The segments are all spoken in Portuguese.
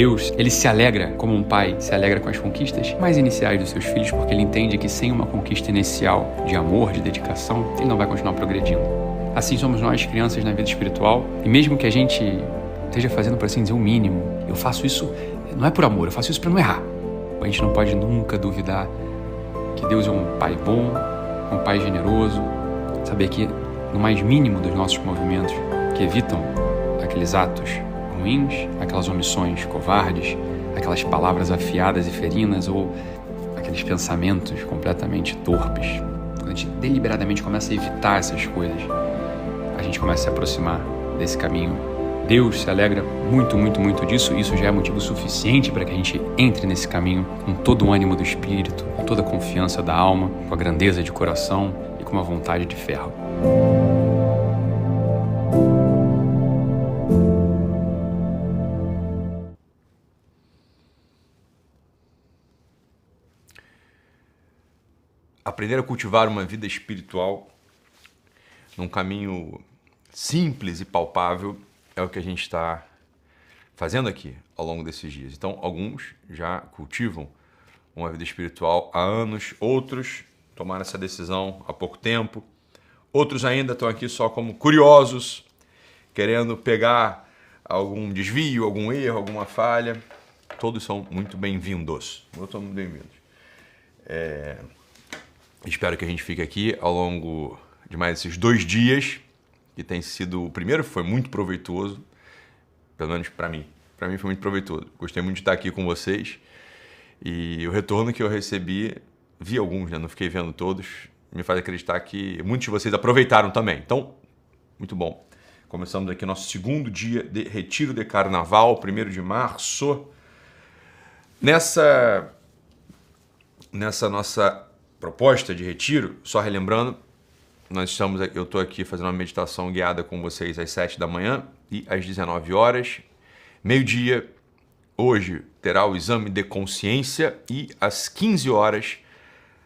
Deus, ele se alegra, como um pai se alegra com as conquistas mais iniciais dos seus filhos, porque ele entende que sem uma conquista inicial de amor, de dedicação, ele não vai continuar progredindo. Assim somos nós, crianças, na vida espiritual, e mesmo que a gente esteja fazendo, por assim dizer, o mínimo, eu faço isso, não é por amor, eu faço isso para não errar. A gente não pode nunca duvidar que Deus é um pai bom, um pai generoso, saber que no mais mínimo dos nossos movimentos, que evitam aqueles atos ruins, aquelas omissões covardes, aquelas palavras afiadas e ferinas ou aqueles pensamentos completamente torpes. Quando a gente deliberadamente começa a evitar essas coisas, a gente começa a se aproximar desse caminho. Deus se alegra muito, muito, muito disso. Isso já é motivo suficiente para que a gente entre nesse caminho com todo o ânimo do espírito, com toda a confiança da alma, com a grandeza de coração e com uma vontade de ferro. Aprender a cultivar uma vida espiritual num caminho simples e palpável é o que a gente está fazendo aqui ao longo desses dias. Então, alguns já cultivam uma vida espiritual há anos, outros tomaram essa decisão há pouco tempo, outros ainda estão aqui só como curiosos, querendo pegar algum desvio, algum erro, alguma falha. Todos são muito bem-vindos. Todos são muito bem-vindos. Espero que a gente fique aqui ao longo de mais esses 2 dias, que tem sido... O primeiro foi muito proveitoso, pelo menos para mim. Para mim foi muito proveitoso. Gostei muito de estar aqui com vocês. E o retorno que eu recebi, vi alguns, né? Não fiquei vendo todos, me faz acreditar que muitos de vocês aproveitaram também. Então, muito bom. Começamos aqui nosso 2º dia de retiro de carnaval, 1º de março. Nessa nossa proposta de retiro, só relembrando, eu estou aqui fazendo uma meditação guiada com vocês às 7 da manhã e às 19 horas. Meio-dia, hoje, terá o exame de consciência e às 15 horas,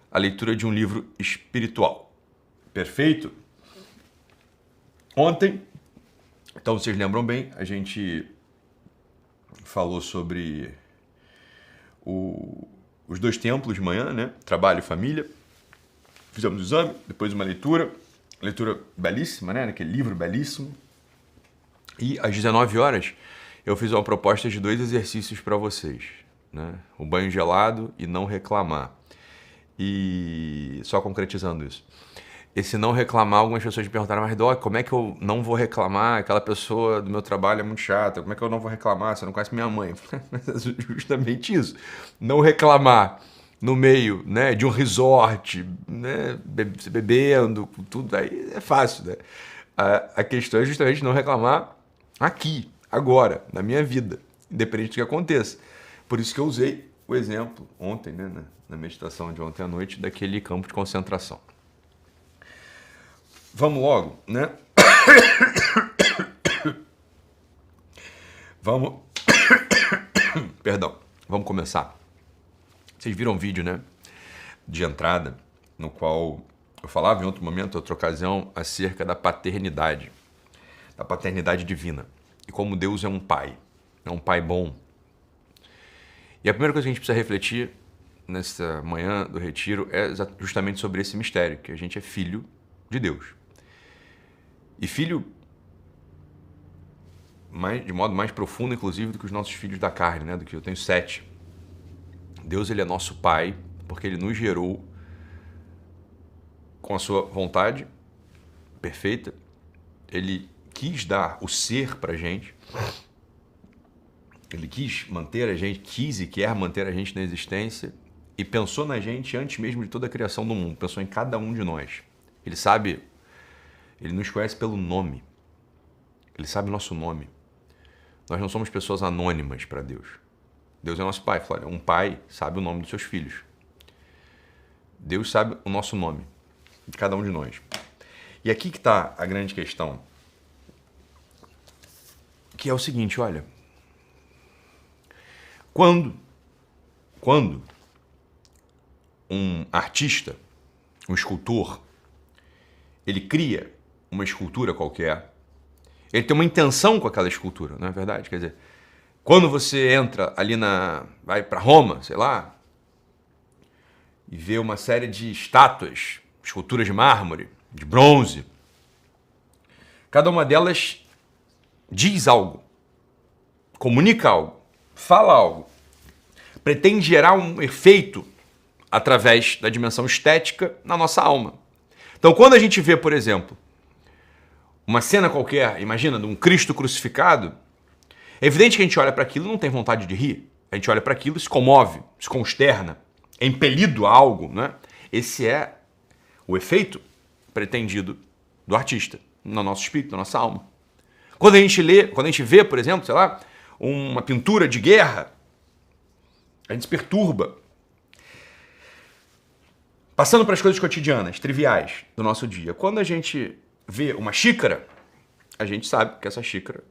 a leitura de um livro espiritual. Perfeito? Ontem, então vocês lembram bem, a gente falou sobre os 2 templos de manhã, né? Trabalho e família. Fizemos o exame, depois uma leitura belíssima, né? Aquele livro belíssimo. E às 19 horas eu fiz uma proposta de 2 exercícios para vocês, né? O banho gelado e não reclamar. E só concretizando isso. Esse não reclamar, algumas pessoas me perguntaram, mas Doc, como é que eu não vou reclamar? Aquela pessoa do meu trabalho é muito chata, como é que eu não vou reclamar? Você não conhece minha mãe. Mas é justamente isso. Não reclamar no meio, né, de um resort, né, se bebendo, tudo aí é fácil, né? A questão é justamente não reclamar aqui, agora, na minha vida, independente do que aconteça. Por isso que eu usei o exemplo ontem, né, na meditação de ontem à noite, daquele campo de concentração. Vamos logo, né? Vamos começar. Vocês viram um vídeo, né, de entrada, no qual eu falava em outro momento, outra ocasião, acerca da paternidade divina. E como Deus é um pai bom. E a primeira coisa que a gente precisa refletir nessa manhã do retiro é justamente sobre esse mistério, que a gente é filho de Deus. E filho de modo mais profundo, inclusive, do que os nossos filhos da carne, né? Do que eu tenho 7. Deus, ele é nosso pai, porque ele nos gerou com a sua vontade perfeita. Ele quis dar o ser pra gente. Ele quis manter a gente, quis e quer manter a gente na existência e pensou na gente antes mesmo de toda a criação do mundo. Pensou em cada um de nós. Ele sabe, ele nos conhece pelo nome. Ele sabe o nosso nome. Nós não somos pessoas anônimas para Deus. Deus é nosso pai. Olha, um pai sabe o nome dos seus filhos. Deus sabe o nosso nome, de cada um de nós. E aqui que está a grande questão, que é o seguinte, olha, quando um artista, um escultor, ele cria uma escultura qualquer, ele tem uma intenção com aquela escultura, não é verdade? Quer dizer, Quando você entra ali vai para Roma, sei lá, e vê uma série de estátuas, esculturas de mármore, de bronze, cada uma delas diz algo, comunica algo, fala algo, pretende gerar um efeito através da dimensão estética na nossa alma. Então, quando a gente vê, por exemplo, uma cena qualquer, imagina, de um Cristo crucificado, é evidente que a gente olha para aquilo e não tem vontade de rir. A gente olha para aquilo e se comove, se consterna, é impelido a algo, né? Esse é o efeito pretendido do artista no nosso espírito, na nossa alma. Quando a gente vê, por exemplo, sei lá, uma pintura de guerra, a gente se perturba. Passando para as coisas cotidianas, triviais do nosso dia. Quando a gente vê uma xícara, a gente sabe que essa xícara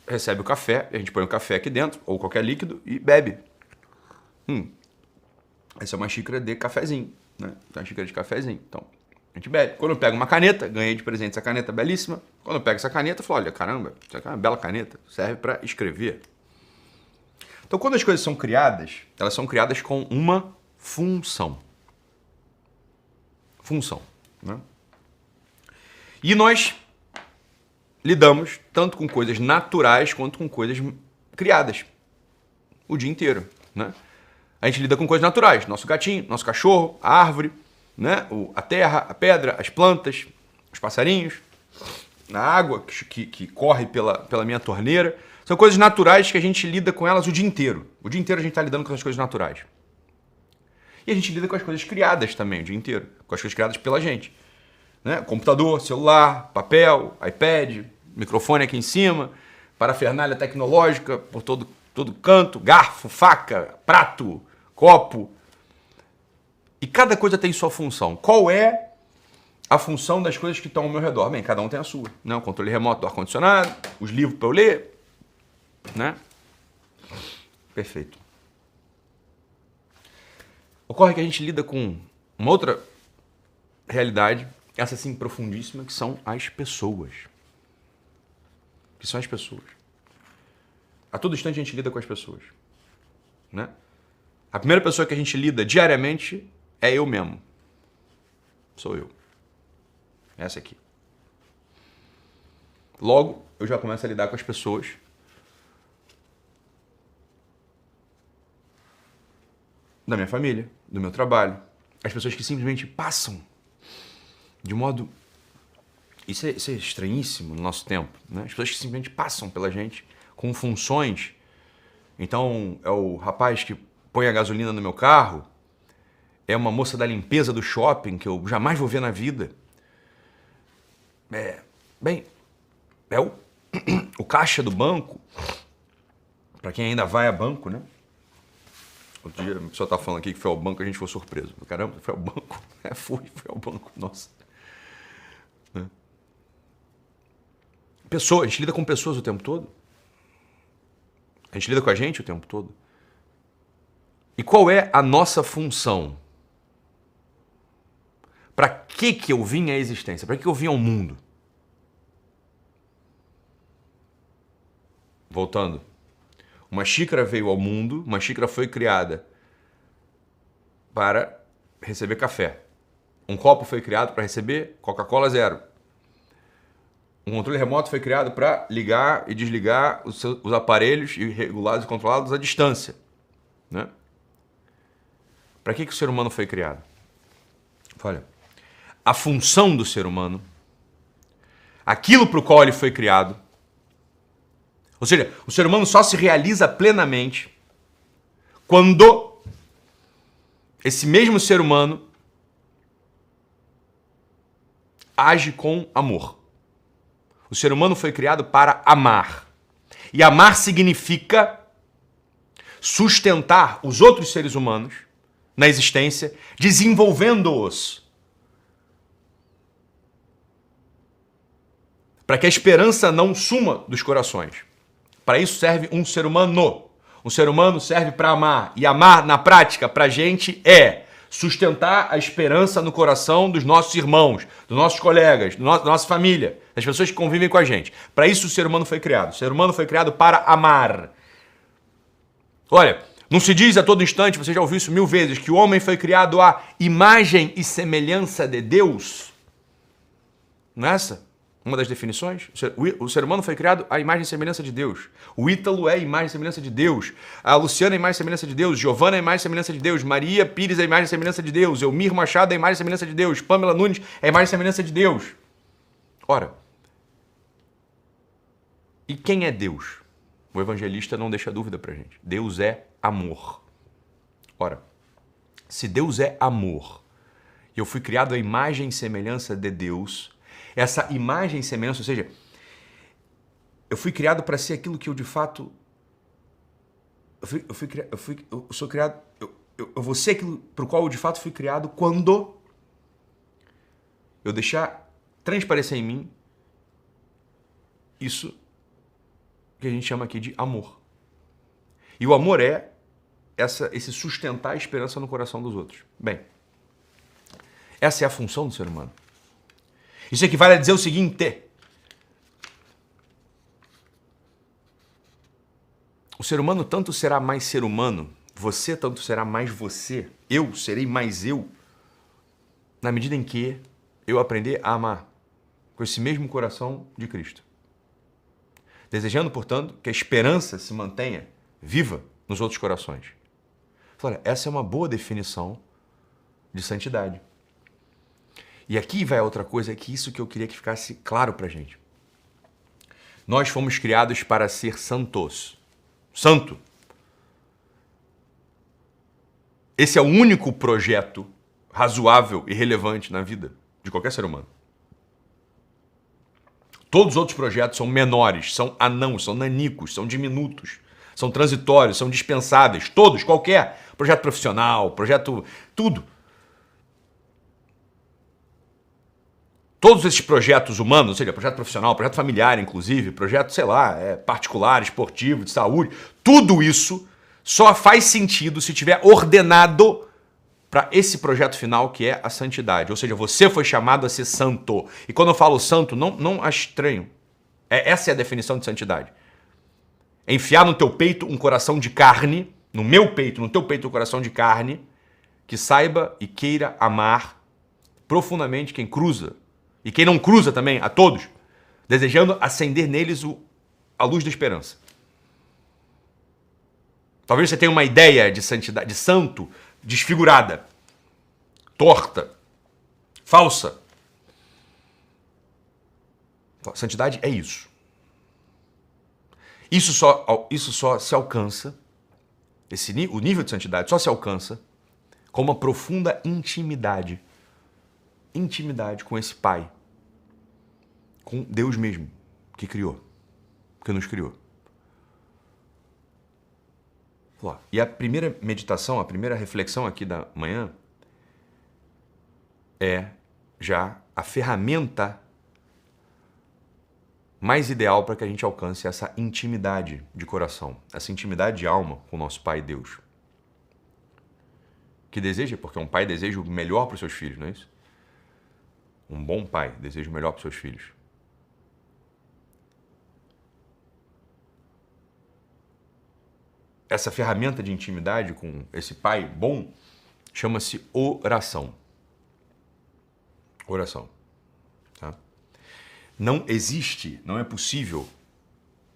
recebe o café, a gente põe o café aqui dentro, ou qualquer líquido, e bebe. Essa é uma xícara de cafezinho, né? Então, uma xícara de cafezinho. Então, a gente bebe. Quando eu pego uma caneta, ganhei de presente essa caneta belíssima. Quando eu pego essa caneta, eu falo, olha, caramba, isso aqui é uma bela caneta, serve para escrever. Então, quando as coisas são criadas, elas são criadas com uma função. Função, né? E nós lidamos tanto com coisas naturais quanto com coisas criadas o dia inteiro, né? A gente lida com coisas naturais, nosso gatinho, nosso cachorro, a árvore, né? A terra, a pedra, as plantas, os passarinhos, a água que corre pela minha torneira. São coisas naturais que a gente lida com elas o dia inteiro. O dia inteiro a gente está lidando com as coisas naturais. E a gente lida com as coisas criadas também o dia inteiro, com as coisas criadas pela gente, né? Computador, celular, papel, iPad, microfone aqui em cima, parafernália tecnológica por todo canto, garfo, faca, prato, copo. E cada coisa tem sua função. Qual é a função das coisas que estão ao meu redor? Bem, cada um tem a sua, né? O controle remoto do ar-condicionado, os livros para eu ler, né? Perfeito. Ocorre que a gente lida com uma outra realidade, essa sim profundíssima, que são as pessoas. Que são as pessoas. A todo instante a gente lida com as pessoas, né? A primeira pessoa que a gente lida diariamente é eu mesmo. Sou eu. Essa aqui. Logo, eu já começo a lidar com as pessoas da minha família, do meu trabalho. As pessoas que simplesmente passam de modo... Isso é estranhíssimo no nosso tempo, né? As pessoas que simplesmente passam pela gente com funções. Então, é o rapaz que põe a gasolina no meu carro, é uma moça da limpeza do shopping que eu jamais vou ver na vida. É o caixa do banco, para quem ainda vai a banco, né? Outro dia a pessoa tá falando aqui que foi ao banco, a gente ficou surpreso. Caramba, foi ao banco? Foi ao banco, nossa. Né? Pessoas, a gente lida com pessoas o tempo todo. A gente lida com a gente o tempo todo. E qual é a nossa função? Para que eu vim à existência? Para que eu vim ao mundo? Voltando. Uma xícara veio ao mundo, uma xícara foi criada para receber café. Um copo foi criado para receber Coca-Cola zero. Um controle remoto foi criado para ligar e desligar os aparelhos e regulados e controlados à distância, né? Para que o ser humano foi criado? Olha, a função do ser humano, aquilo para o qual ele foi criado, ou seja, o ser humano só se realiza plenamente quando esse mesmo ser humano age com amor. O ser humano foi criado para amar. E amar significa sustentar os outros seres humanos na existência, desenvolvendo-os. Para que a esperança não suma dos corações. Para isso serve um ser humano. Um ser humano serve para amar. E amar, na prática, para a gente é sustentar a esperança no coração dos nossos irmãos, dos nossos colegas, da nossa família, das pessoas que convivem com a gente. Para isso o ser humano foi criado. O ser humano foi criado para amar. Olha, não se diz a todo instante, você já ouviu isso 1000 vezes, que o homem foi criado à imagem e semelhança de Deus? Não é essa uma das definições? O ser humano foi criado à imagem e semelhança de Deus. O Ítalo é a imagem e semelhança de Deus. A Luciana é a imagem e semelhança de Deus. Giovana é a imagem e semelhança de Deus. Maria Pires é a imagem e semelhança de Deus. Elmir Machado é a imagem e semelhança de Deus. Pamela Nunes é a imagem e semelhança de Deus. Ora, e quem é Deus? O evangelista não deixa dúvida pra gente. Deus é amor. Ora, se Deus é amor, e eu fui criado à imagem e semelhança de Deus, essa imagem e semelhança, ou seja, eu fui criado para ser aquilo que eu de fato... Eu sou criado... Eu vou ser aquilo para o qual eu de fato fui criado quando eu deixar transparecer em mim isso que a gente chama aqui de amor. E o amor é esse sustentar a esperança no coração dos outros. Bem, essa é a função do ser humano. Isso equivale a dizer o seguinte: o ser humano tanto será mais ser humano, você tanto será mais você, eu serei mais eu, na medida em que eu aprender a amar com esse mesmo coração de Cristo. Desejando, portanto, que a esperança se mantenha viva nos outros corações. Olha, essa é uma boa definição de santidade. E aqui vai outra coisa, que isso que eu queria que ficasse claro pra gente. Nós fomos criados para ser santos. Santo. Esse é o único projeto razoável e relevante na vida de qualquer ser humano. Todos os outros projetos são menores, são anãos, são nanicos, são diminutos, são transitórios, são dispensáveis. Todos, qualquer. Projeto profissional, projeto... tudo. Todos esses projetos humanos, ou seja, projeto profissional, projeto familiar, inclusive, projeto, sei lá, particular, esportivo, de saúde, tudo isso só faz sentido se tiver ordenado para esse projeto final, que é a santidade. Ou seja, você foi chamado a ser santo. E quando eu falo santo, não acho estranho. Essa é a definição de santidade. É enfiar no teu peito um coração de carne, no meu peito, no teu peito um coração de carne, que saiba e queira amar profundamente quem cruza. E quem não cruza também, a todos, desejando acender neles a luz da esperança. Talvez você tenha uma ideia de santidade, de santo, desfigurada, torta, falsa. Santidade é isso. Isso só se alcança, o nível de santidade só se alcança com uma profunda intimidade. Intimidade com esse Pai. Com Deus mesmo, que criou, que nos criou. E a primeira meditação, a primeira reflexão aqui da manhã é já a ferramenta mais ideal para que a gente alcance essa intimidade de coração, essa intimidade de alma com o nosso Pai Deus. Que deseja, porque um pai deseja o melhor para os seus filhos, não é isso? Um bom pai deseja o melhor para os seus filhos. Essa ferramenta de intimidade com esse pai bom chama-se oração. Oração. Tá? Não existe, não é possível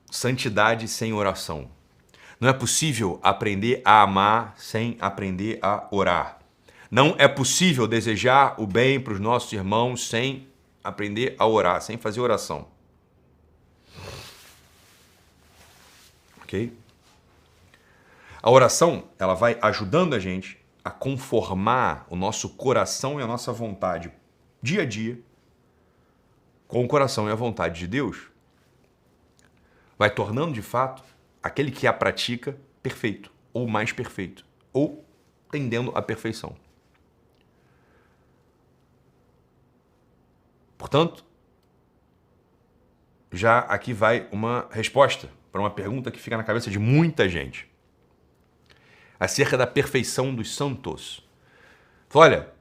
santidade sem oração. Não é possível aprender a amar sem aprender a orar. Não é possível desejar o bem para os nossos irmãos sem aprender a orar, sem fazer oração. Ok? A oração, ela vai ajudando a gente a conformar o nosso coração e a nossa vontade dia a dia com o coração e a vontade de Deus. Vai tornando, de fato, aquele que a pratica perfeito, ou mais perfeito, ou tendendo à perfeição. Portanto, já aqui vai uma resposta para uma pergunta que fica na cabeça de muita gente. Acerca da perfeição dos santos. Olha,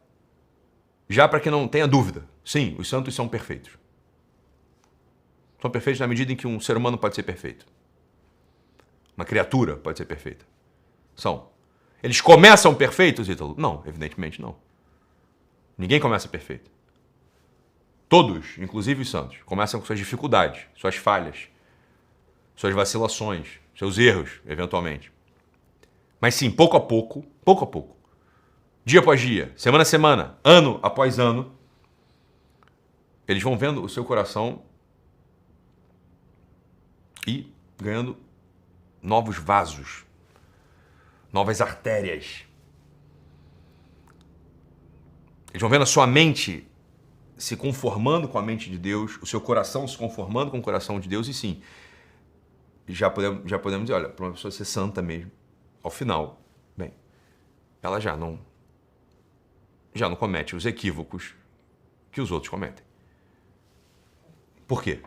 já para que não tenha dúvida, sim, os santos são perfeitos. São perfeitos na medida em que um ser humano pode ser perfeito. Uma criatura pode ser perfeita. São. Eles começam perfeitos, Ítalo? Não, evidentemente não. Ninguém começa perfeito. Todos, inclusive os santos, começam com suas dificuldades, suas falhas, suas vacilações, seus erros, eventualmente. Mas sim, pouco a pouco, dia após dia, semana a semana, ano após ano, eles vão vendo o seu coração e ganhando novos vasos, novas artérias. Eles vão vendo a sua mente se conformando com a mente de Deus, o seu coração se conformando com o coração de Deus, e sim, já podemos dizer, olha, para uma pessoa ser santa mesmo, ao final, bem, ela já não comete os equívocos que os outros cometem. Por quê?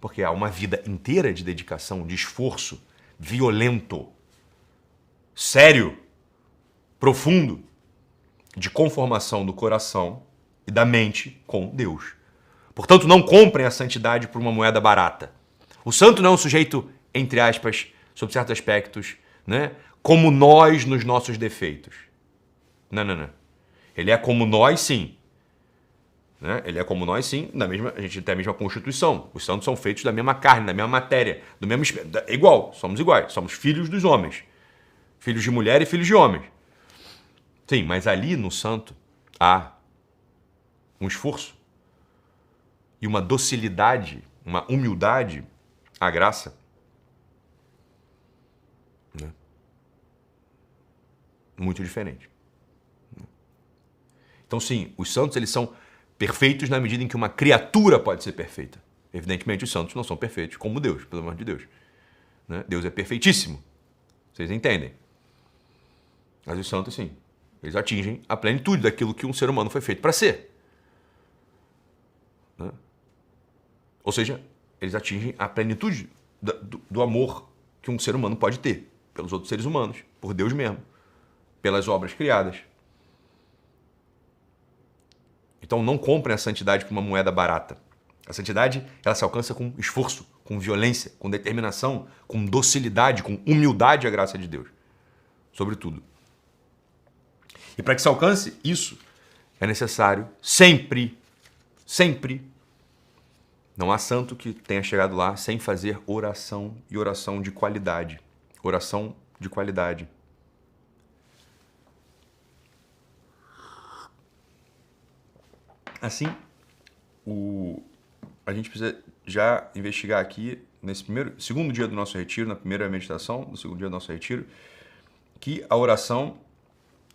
Porque há uma vida inteira de dedicação, de esforço violento, sério, profundo, de conformação do coração e da mente com Deus. Portanto, não comprem a santidade por uma moeda barata. O santo não é um sujeito, entre aspas, sob certos aspectos, né, como nós nos nossos defeitos. Não. Ele é como nós, sim. Né? Ele é como nós, sim. A gente tem a mesma constituição. Os santos são feitos da mesma carne, da mesma matéria, do mesmo igual. Somos iguais. Somos filhos dos homens. Filhos de mulher e filhos de homens. Sim, mas ali no santo há um esforço e uma docilidade, uma humildade à graça, né, muito diferente. Então, sim, os santos eles são perfeitos na medida em que uma criatura pode ser perfeita. Evidentemente, os santos não são perfeitos como Deus, pelo amor de Deus. Né? Deus é perfeitíssimo. Vocês entendem? Mas os santos, sim, eles atingem a plenitude daquilo que um ser humano foi feito para ser. Né? Ou seja, eles atingem a plenitude do amor que um ser humano pode ter pelos outros seres humanos, por Deus mesmo, pelas obras criadas. Então não comprem a santidade por uma moeda barata. A santidade, ela se alcança com esforço, com violência, com determinação, com docilidade, com humildade à graça de Deus. Sobretudo. E para que se alcance isso, é necessário sempre, não há santo que tenha chegado lá sem fazer oração, e oração de qualidade. Oração de qualidade. Assim, a gente precisa já investigar aqui, nesse segundo dia do nosso retiro, na primeira meditação do segundo dia do nosso retiro, que a oração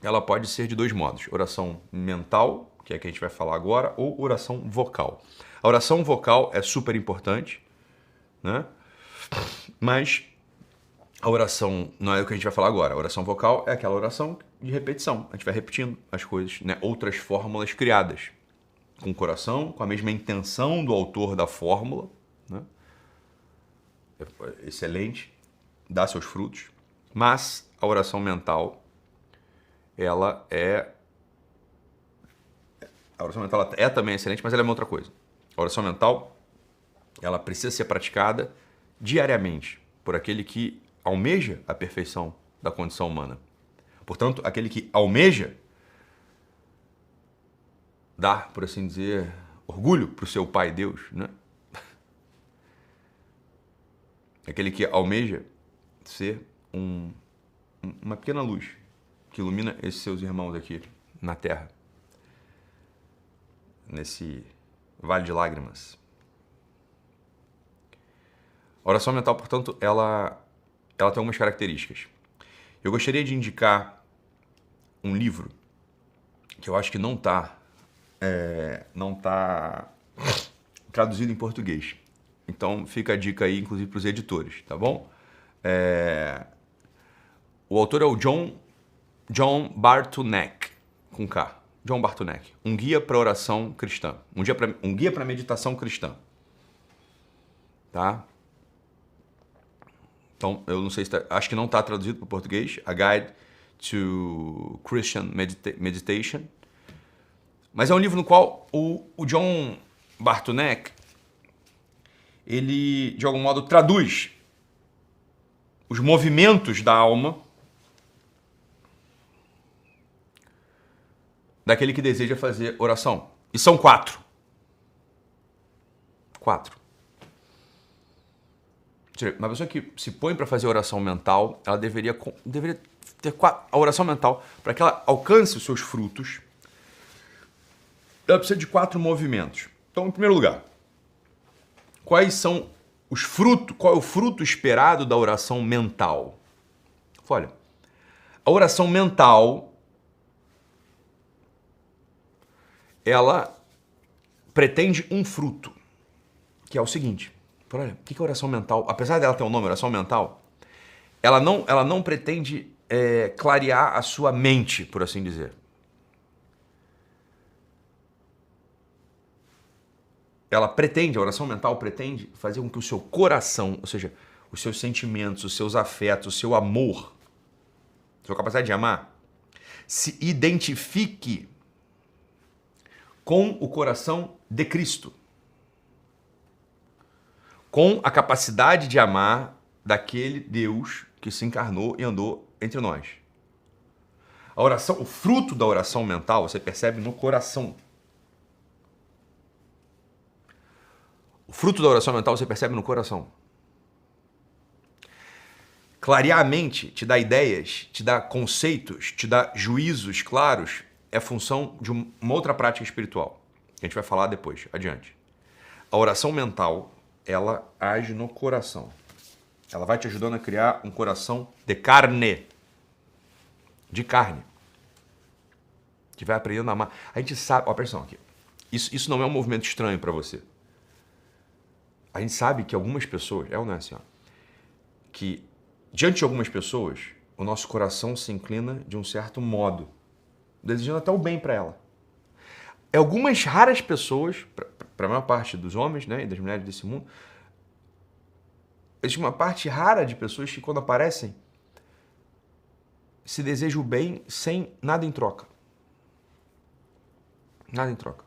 ela pode ser de dois modos. Oração mental, que é a que a gente vai falar agora, ou oração vocal. A oração vocal é super importante, né? Mas a oração não é o que a gente vai falar agora. A oração vocal é aquela oração de repetição. A gente vai repetindo as coisas, né? Outras fórmulas criadas com o coração, com a mesma intenção do autor da fórmula, né? Excelente, dá seus frutos. Mas a oração mental, ela é... A oração mental é também excelente, mas ela é uma outra coisa. A oração mental, ela precisa ser praticada diariamente por aquele que almeja a perfeição da condição humana. Portanto, aquele que almeja dar, por assim dizer, orgulho para o seu Pai Deus, né? Aquele que almeja ser uma pequena luz que ilumina esses seus irmãos aqui na Terra, nesse vale de lágrimas. A oração mental, portanto, ela tem algumas características. Eu gostaria de indicar um livro que eu acho que não está traduzido em português. Então fica a dica aí, inclusive, para os editores, tá bom? O autor é o John Bartunek, com K. John Bartunek. Um guia para oração cristã. Um guia para meditação cristã. Tá? Então, eu não sei se acho que não está traduzido para o português. A Guide to Christian Meditation. Mas é um livro no qual o John Bartunek, ele, de algum modo, traduz os movimentos da alma daquele que deseja fazer oração. E são 4. 4. Uma pessoa que se põe para fazer oração mental, ela deveria ter a oração mental, para que ela alcance os seus frutos, ela precisa de 4 movimentos. Então, em primeiro lugar, quais são os frutos, qual é o fruto esperado da oração mental? Olha, a oração mental, ela pretende um fruto, que é o seguinte. Olha, o que é oração mental? Apesar dela ter um nome, oração mental, ela não pretende clarear a sua mente, por assim dizer. A oração mental pretende fazer com que o seu coração, ou seja, os seus sentimentos, os seus afetos, o seu amor, a sua capacidade de amar, se identifique com o coração de Cristo. Com a capacidade de amar daquele Deus que se encarnou e andou entre nós. A oração, o fruto da oração mental, você percebe no coração. O fruto da oração mental você percebe no coração. Clarear a mente te dá ideias, te dá conceitos, te dá juízos claros, é função de uma outra prática espiritual, que a gente vai falar depois, adiante. A oração mental, ela age no coração. Ela vai te ajudando a criar um coração de carne. De carne. Que vai aprendendo a amar. A gente sabe, ó, presta atenção aqui. Isso não é um movimento estranho para você. A gente sabe que algumas pessoas, ou não é assim, ó, que diante de algumas pessoas, o nosso coração se inclina de um certo modo, desejando até o bem para ela. Algumas raras pessoas, para a maior parte dos homens, né, e das mulheres desse mundo, existe uma parte rara de pessoas que, quando aparecem, se desejam o bem sem nada em troca. Nada em troca.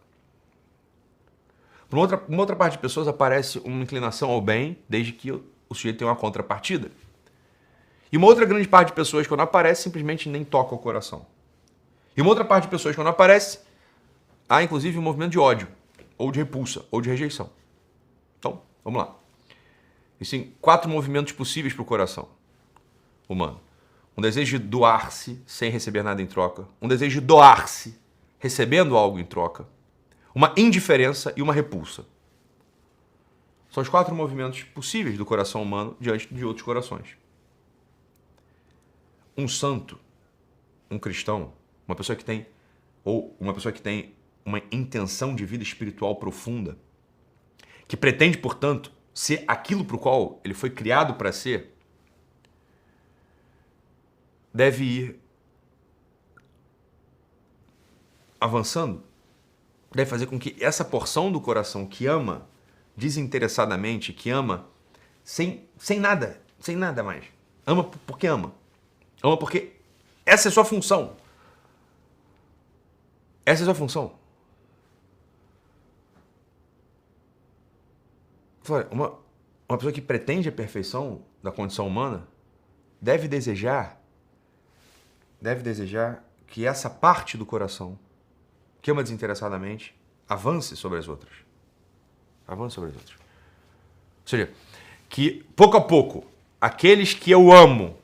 Para uma outra parte de pessoas aparece uma inclinação ao bem, desde que o sujeito tenha uma contrapartida. E uma outra grande parte de pessoas, quando aparece, simplesmente nem toca o coração. E uma outra parte de pessoas, quando aparece, há inclusive um movimento de ódio, ou de repulsa, ou de rejeição. Então, vamos lá. Existem 4 movimentos possíveis para o coração humano. Um desejo de doar-se sem receber nada em troca. Um desejo de doar-se recebendo algo em troca. Uma indiferença e uma repulsa. São os 4 movimentos possíveis do coração humano diante de outros corações. Um santo, um cristão, uma pessoa que tem uma intenção de vida espiritual profunda, que pretende, portanto, ser aquilo para o qual ele foi criado para ser, deve ir avançando, deve fazer com que essa porção do coração que ama desinteressadamente, que ama sem nada mais, ama porque ama. Ama porque essa é a sua função. Essa é a sua função. Uma pessoa que pretende a perfeição da condição humana deve desejar que essa parte do coração que ama desinteressadamente avance sobre as outras. Avance sobre as outras. Ou seja, que pouco a pouco, aqueles que eu amo,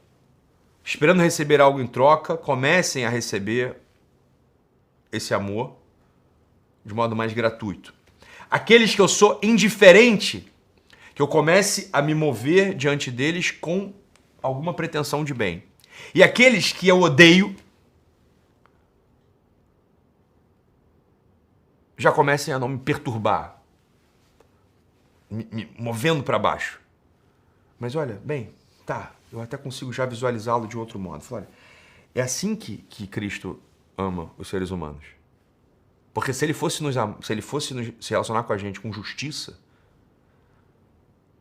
esperando receber algo em troca, comecem a receber esse amor de modo mais gratuito. Aqueles que eu sou indiferente, que eu comece a me mover diante deles com alguma pretensão de bem. E aqueles que eu odeio, já comecem a não me perturbar, me movendo para baixo. Mas olha, bem, tá, eu até consigo já visualizá-lo de outro modo. Olha, é assim que Cristo ama os seres humanos. Porque se ele fosse se relacionar com a gente com justiça,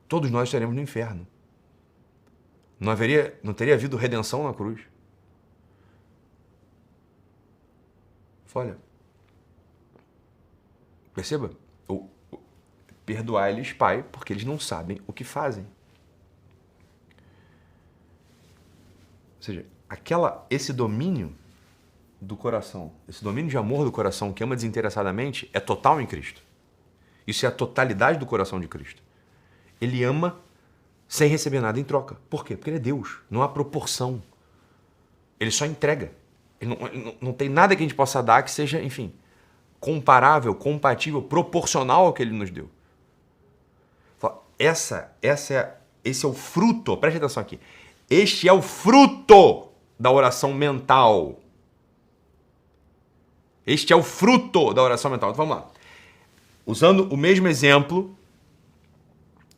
todos nós estaremos no inferno. Não teria havido redenção na cruz. Olha, perceba, perdoai-lhes, Pai, porque eles não sabem o que fazem. Ou seja, esse domínio do coração, esse domínio de amor do coração que ama desinteressadamente é total em Cristo. Isso é a totalidade do coração de Cristo. Ele ama sem receber nada em troca. Por quê? Porque ele é Deus. Não há proporção. Ele só entrega. Ele não tem nada que a gente possa dar que seja, enfim, comparável, compatível, proporcional ao que ele nos deu. Esse é o fruto, preste atenção aqui. Este é o fruto da oração mental. Este é o fruto da oração mental. Então vamos lá. Usando o mesmo exemplo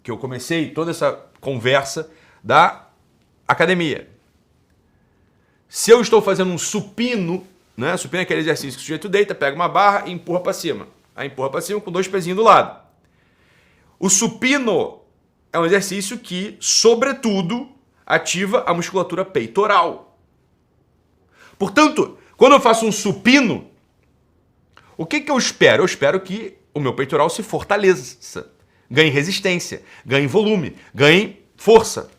que eu comecei toda essa conversa da academia. Se eu estou fazendo um supino, né? Supino é aquele exercício que o sujeito deita, pega uma barra e empurra para cima. Aí empurra para cima com 2 pezinhos do lado. O supino é um exercício que, sobretudo, ativa a musculatura peitoral. Portanto, quando eu faço um supino, o que eu espero? Eu espero que o meu peitoral se fortaleça, ganhe resistência, ganhe volume, ganhe força.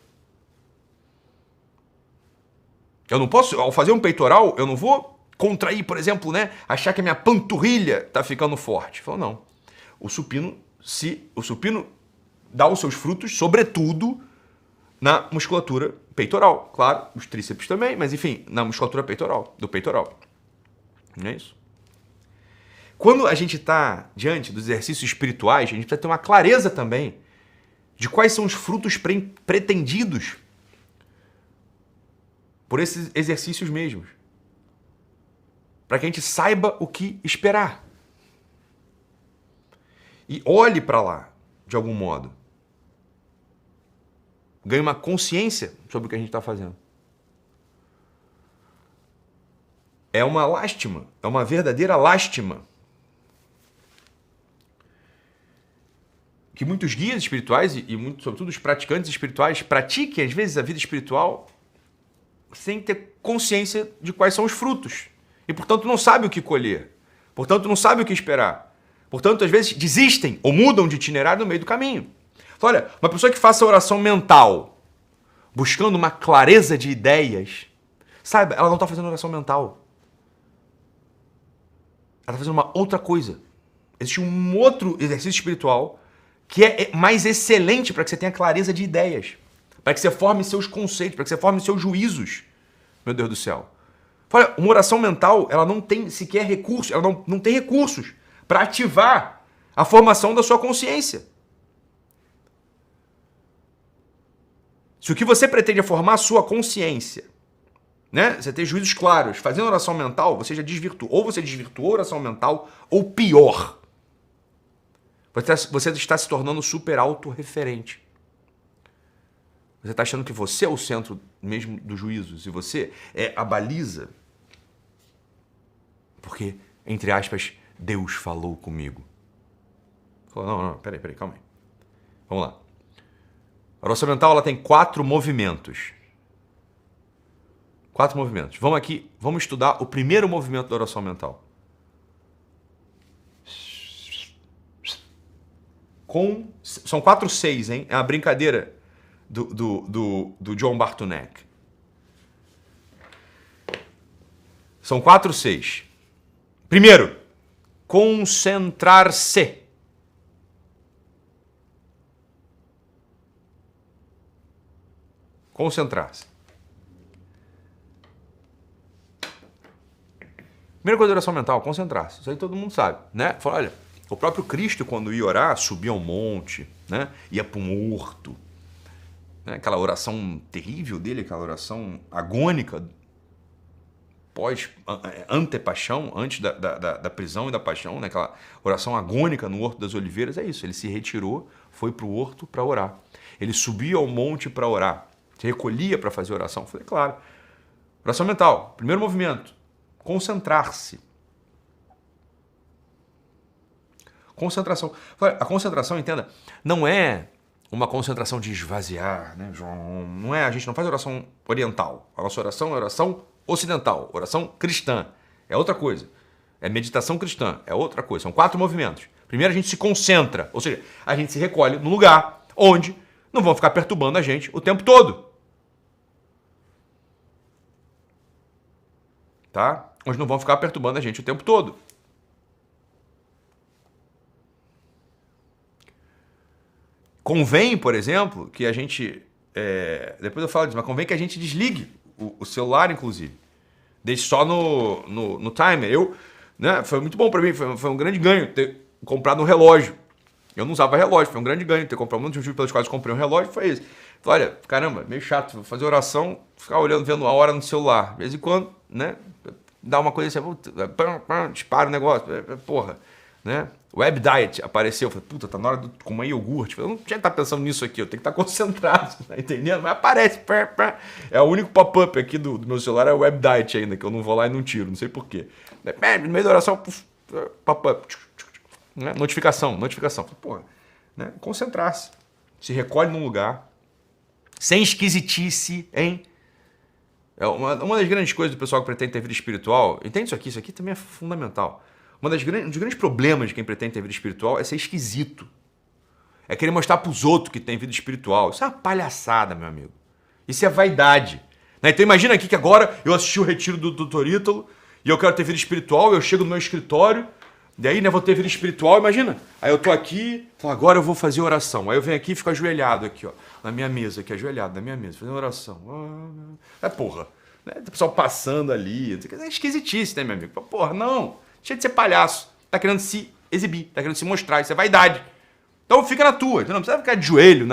Eu não posso, ao fazer um peitoral, eu não vou contrair, por exemplo, né, achar que a minha panturrilha está ficando forte. Falou, não. O supino dá os seus frutos, sobretudo, na musculatura peitoral. Claro, os tríceps também, mas enfim, na musculatura peitoral, do peitoral. Não é isso? Quando a gente está diante dos exercícios espirituais, a gente precisa ter uma clareza também de quais são os frutos pretendidos por esses exercícios mesmos. Para que a gente saiba o que esperar. E olhe para lá, de algum modo. Ganhe uma consciência sobre o que a gente está fazendo. É uma lástima, é uma verdadeira lástima que muitos guias espirituais e sobretudo os praticantes espirituais pratiquem, às vezes, a vida espiritual sem ter consciência de quais são os frutos. E, portanto, não sabe o que colher. Portanto, não sabe o que esperar. Portanto, às vezes, desistem ou mudam de itinerário no meio do caminho. Então, olha, uma pessoa que faça oração mental, buscando uma clareza de ideias, sabe, ela não está fazendo oração mental. Ela está fazendo uma outra coisa. Existe um outro exercício espiritual que é mais excelente para que você tenha clareza de ideias, para que você forme seus conceitos, para que você forme seus juízos. Meu Deus do céu. Olha, uma oração mental, ela não tem sequer recursos, ela não tem recursos para ativar a formação da sua consciência. Se o que você pretende é formar a sua consciência, né? Você ter juízos claros, fazendo oração mental, você já desvirtuou. Ou você desvirtuou a oração mental, ou pior, você está se tornando super autorreferente. Você está achando que você é o centro mesmo dos juízos e você é a baliza. Porque, entre aspas, Deus falou comigo. Falou, não, peraí, calma aí. Vamos lá. A oração mental ela tem 4 movimentos. 4 movimentos. Vamos aqui, vamos estudar o primeiro movimento da oração mental. São 4 6, hein? É uma brincadeira do John Bartunek. São 4 6. Primeiro, concentrar-se. Concentrar-se. Primeira coisa da oração mental, concentrar-se. Isso aí todo mundo sabe, né? Fala, olha, o próprio Cristo, quando ia orar, subia ao monte, né? Ia para um horto. Né? Aquela oração terrível dele, aquela oração agônica, antepaixão, antes da prisão e da paixão, né? Aquela oração agônica no Horto das Oliveiras, é isso. Ele se retirou, foi para o horto para orar. Ele subia ao monte para orar. Se recolhia para fazer oração. Falei, claro. Oração mental, primeiro movimento, concentrar-se. Concentração. A concentração, entenda, não é uma concentração de esvaziar, né? Não é, a gente não faz oração oriental. A nossa oração é oração ocidental, oração cristã. É outra coisa. É meditação cristã, é outra coisa. São 4 movimentos. Primeiro a gente se concentra, ou seja, a gente se recolhe no lugar onde não vão ficar perturbando a gente o tempo todo. Tá? onde não vão ficar perturbando a gente o tempo todo. Convém, por exemplo, que a gente... depois eu falo disso, mas convém que a gente desligue o celular, inclusive. Deixe só no timer. Foi muito bom para mim, foi um grande ganho ter comprado um relógio. Eu não usava relógio, foi um grande ganho ter comprado. Um dos motivos pelos quais eu comprei um relógio foi esse. Falei, olha, caramba, meio chato, vou fazer oração, ficar olhando, vendo a hora no celular. De vez em quando, né? Dá uma coisa assim, dispara o negócio, porra, né? Web Diet apareceu, eu falei, puta, tá na hora de comer iogurte. Eu não tinha que estar pensando nisso aqui, eu tenho que estar concentrado, tá entendendo? Mas aparece, é o único pop-up aqui do meu celular, é o Web Diet ainda, que eu não vou lá e não tiro, não sei porquê. No meio da oração, pop-up, né? Notificação. Porra, né? Concentrar-se, se recolhe num lugar, sem esquisitice, hein? Uma das grandes coisas do pessoal que pretende ter vida espiritual, entende isso aqui também é fundamental. Um dos grandes problemas de quem pretende ter vida espiritual é ser esquisito. É querer mostrar para os outros que tem vida espiritual. Isso é uma palhaçada, meu amigo. Isso é vaidade. Né? Então imagina aqui que agora eu assisti o retiro do Dr. Ítalo e eu quero ter vida espiritual, eu chego no meu escritório, e aí, né, vou ter vida espiritual, imagina. Aí eu tô aqui, falo, agora eu vou fazer oração. Aí eu venho aqui e fico ajoelhado aqui, ó, na minha mesa, aqui, ajoelhado na minha mesa, fazendo oração. Porra. Né? O pessoal passando ali. É esquisitice, né, meu amigo? Porra, não. Deixa de ser palhaço. Tá querendo se exibir, tá querendo se mostrar. Isso é vaidade. Então fica na tua. Não precisa ficar de joelho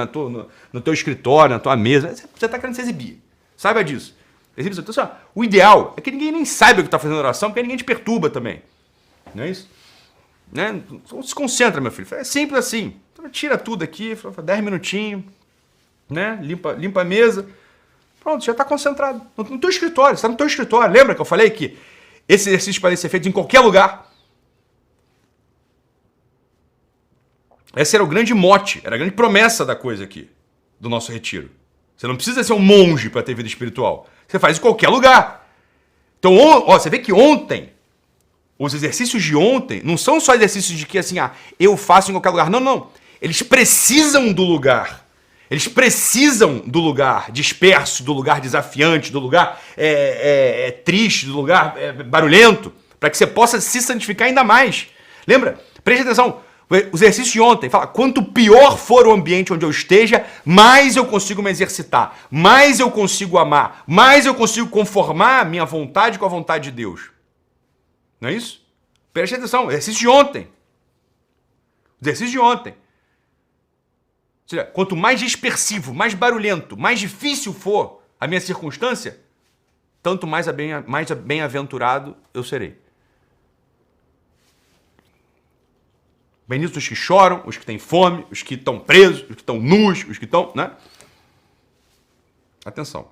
no teu escritório, na tua mesa. Você tá querendo se exibir. Saiba disso. Então, assim, o ideal é que ninguém nem saiba que tá fazendo oração, porque ninguém te perturba também. Não é isso? Né? Se concentra, meu filho. É simples assim. Então, tira tudo aqui, 10 minutinhos, né? Limpa a mesa. Pronto, já está concentrado. No teu escritório, você está no teu escritório. Lembra que eu falei que esse exercício pode ser feito em qualquer lugar? Esse era o grande mote, era a grande promessa da coisa aqui, do nosso retiro. Você não precisa ser um monge para ter vida espiritual. Você faz em qualquer lugar. Então, você vê que ontem, os exercícios de ontem, não são só exercícios de que assim, eu faço em qualquer lugar. Não. Eles precisam do lugar. Eles precisam do lugar disperso, do lugar desafiante, do lugar triste, do lugar barulhento, para que você possa se santificar ainda mais. Lembra? Preste atenção. O exercício de ontem fala, quanto pior for o ambiente onde eu esteja, mais eu consigo me exercitar, mais eu consigo amar, mais eu consigo conformar a minha vontade com a vontade de Deus. Não é isso? Preste atenção, exercício de ontem. Exercício de ontem. Ou seja, quanto mais dispersivo, mais barulhento, mais difícil for a minha circunstância, tanto mais bem-aventurado eu serei. Benditos os que choram, os que têm fome, os que estão presos, os que estão nus, os que estão... né? Atenção.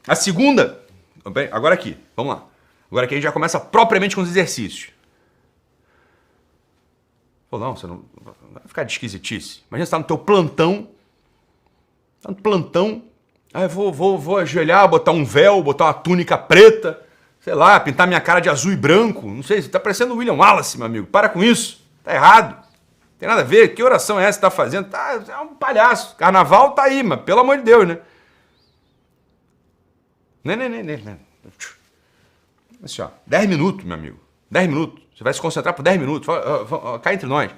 A segunda... Agora aqui, vamos lá. Agora aqui a gente já começa propriamente com os exercícios. Pô, não, você não vai ficar de esquisitice. Imagina você está no teu plantão. Está no plantão. Aí vou ajoelhar, botar um véu, botar uma túnica preta. Sei lá, pintar minha cara de azul e branco. Não sei, você tá parecendo o William Wallace, meu amigo. Para com isso. Tá errado. Não tem nada a ver. Que oração é essa que você tá fazendo? É um palhaço. Carnaval tá aí, mas pelo amor de Deus, né? Né. Assim, ó, 10 minutos, meu amigo. 10 minutos. Você vai se concentrar por 10 minutos. Cá entre nós.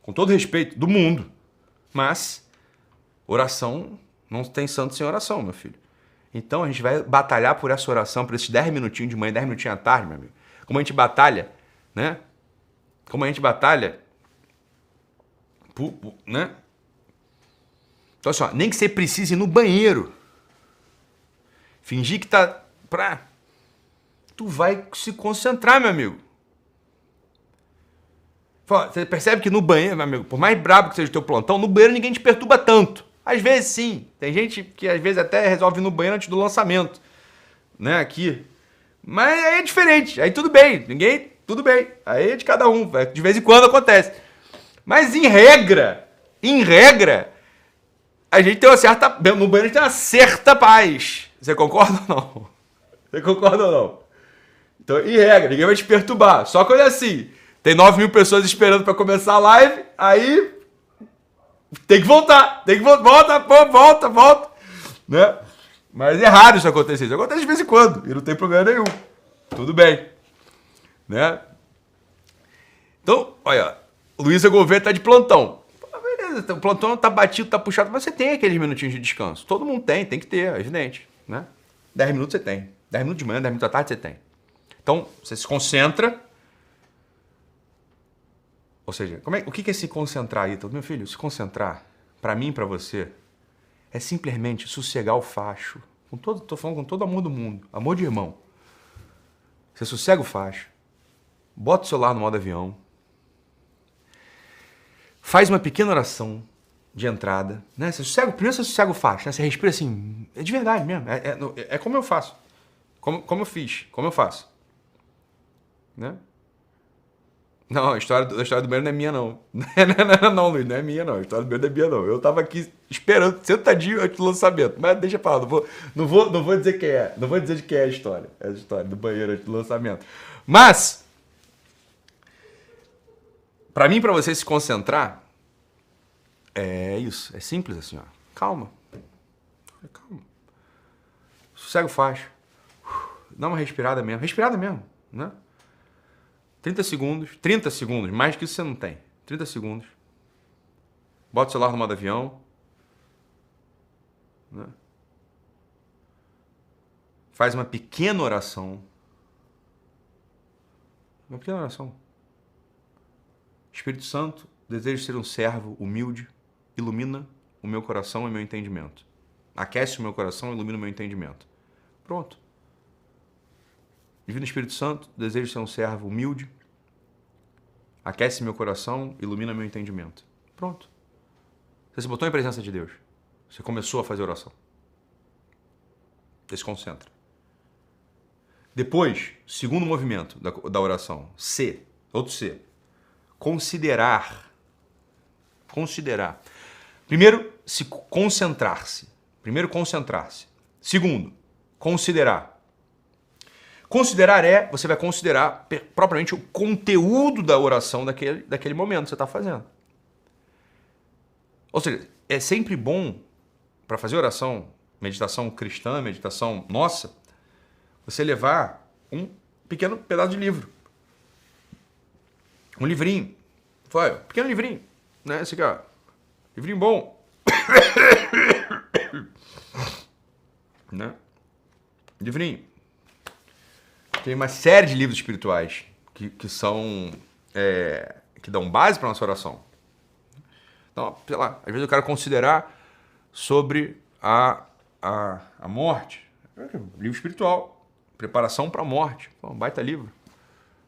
Com todo respeito do mundo. Mas oração não tem santo sem oração, meu filho. Então a gente vai batalhar por essa oração, por esses 10 minutinhos de manhã, 10 minutinhos à tarde, meu amigo. Como a gente batalha, né? Como a gente batalha, né? Então assim, ó, nem que você precise ir no banheiro. Fingir que tá tu vai se concentrar, meu amigo. Você percebe que no banheiro, meu amigo, por mais brabo que seja o teu plantão, no banheiro ninguém te perturba tanto. Às vezes sim, tem gente que às vezes até resolve ir no banheiro antes do lançamento, né, aqui. Mas aí é diferente, aí tudo bem, tudo bem, aí é de cada um, de vez em quando acontece. Mas em regra, a gente tem uma certa, no banheiro a gente tem uma certa paz. Você concorda ou não? Você concorda ou não? Então, em regra, ninguém vai te perturbar, só quando é assim, tem 9.000 pessoas esperando para começar a live, aí... Tem que voltar, volta, né? Mas é raro isso acontecer. Isso acontece de vez em quando e não tem problema nenhum. Tudo bem. Né? Então, olha, Luísa Gouveia tá de plantão. Beleza, o plantão tá batido, tá puxado, mas você tem aqueles minutinhos de descanso. Todo mundo tem que ter, é evidente. Né? 10 minutos você tem. 10 minutos de manhã, 10 minutos da tarde você tem. Então, você se concentra. Ou seja, o que é se concentrar aí? Meu filho, se concentrar, para mim e para você, é simplesmente sossegar o facho. Tô falando com todo amor do mundo. Amor de irmão. Você sossega o facho. Bota o celular no modo avião. Faz uma pequena oração de entrada. Né? Primeiro você sossega o facho. Né? Você respira assim. É de verdade mesmo. É como eu faço. Como eu fiz. Como eu faço. Né? Não, a história do banheiro não é minha, não. Não, Luiz, não é minha, não. A história do banheiro não é minha, não. Eu tava aqui esperando, sentadinho antes do lançamento. Mas deixa pra lá, não vou dizer quem é. Não vou dizer de quem é a história. É a história do banheiro antes do lançamento. Mas, pra mim, pra você se concentrar, é isso. É simples assim, ó. Calma. Calma. Sossega o facho. Dá uma respirada mesmo. Respirada mesmo, né? 30 segundos, mais que isso você não tem. 30 segundos. Bota o celular no modo avião. Né? Faz uma pequena oração. Uma pequena oração. Espírito Santo, desejo ser um servo humilde, ilumina o meu coração e o meu entendimento. Aquece o meu coração e ilumina o meu entendimento. Pronto. Divino Espírito Santo, desejo ser um servo humilde, aquece meu coração, ilumina meu entendimento. Pronto. Você se botou em presença de Deus. Você começou a fazer oração. Você se concentra. Depois, segundo movimento da oração, C, outro C. Considerar. Primeiro, concentrar-se. Segundo, considerar. Considerar você vai considerar propriamente o conteúdo da oração daquele momento que você está fazendo. Ou seja, é sempre bom para fazer oração, meditação cristã, meditação nossa, você levar um pequeno pedaço de livro. Um livrinho. Foi, um pequeno livrinho. Né? Esse aqui, ó. Livrinho bom. Né? Livrinho. Tem uma série de livros espirituais que são que dão base para nossa oração. Então, sei lá, às vezes eu quero considerar sobre a morte. Livro espiritual, preparação para a morte. Pô, um baita livro.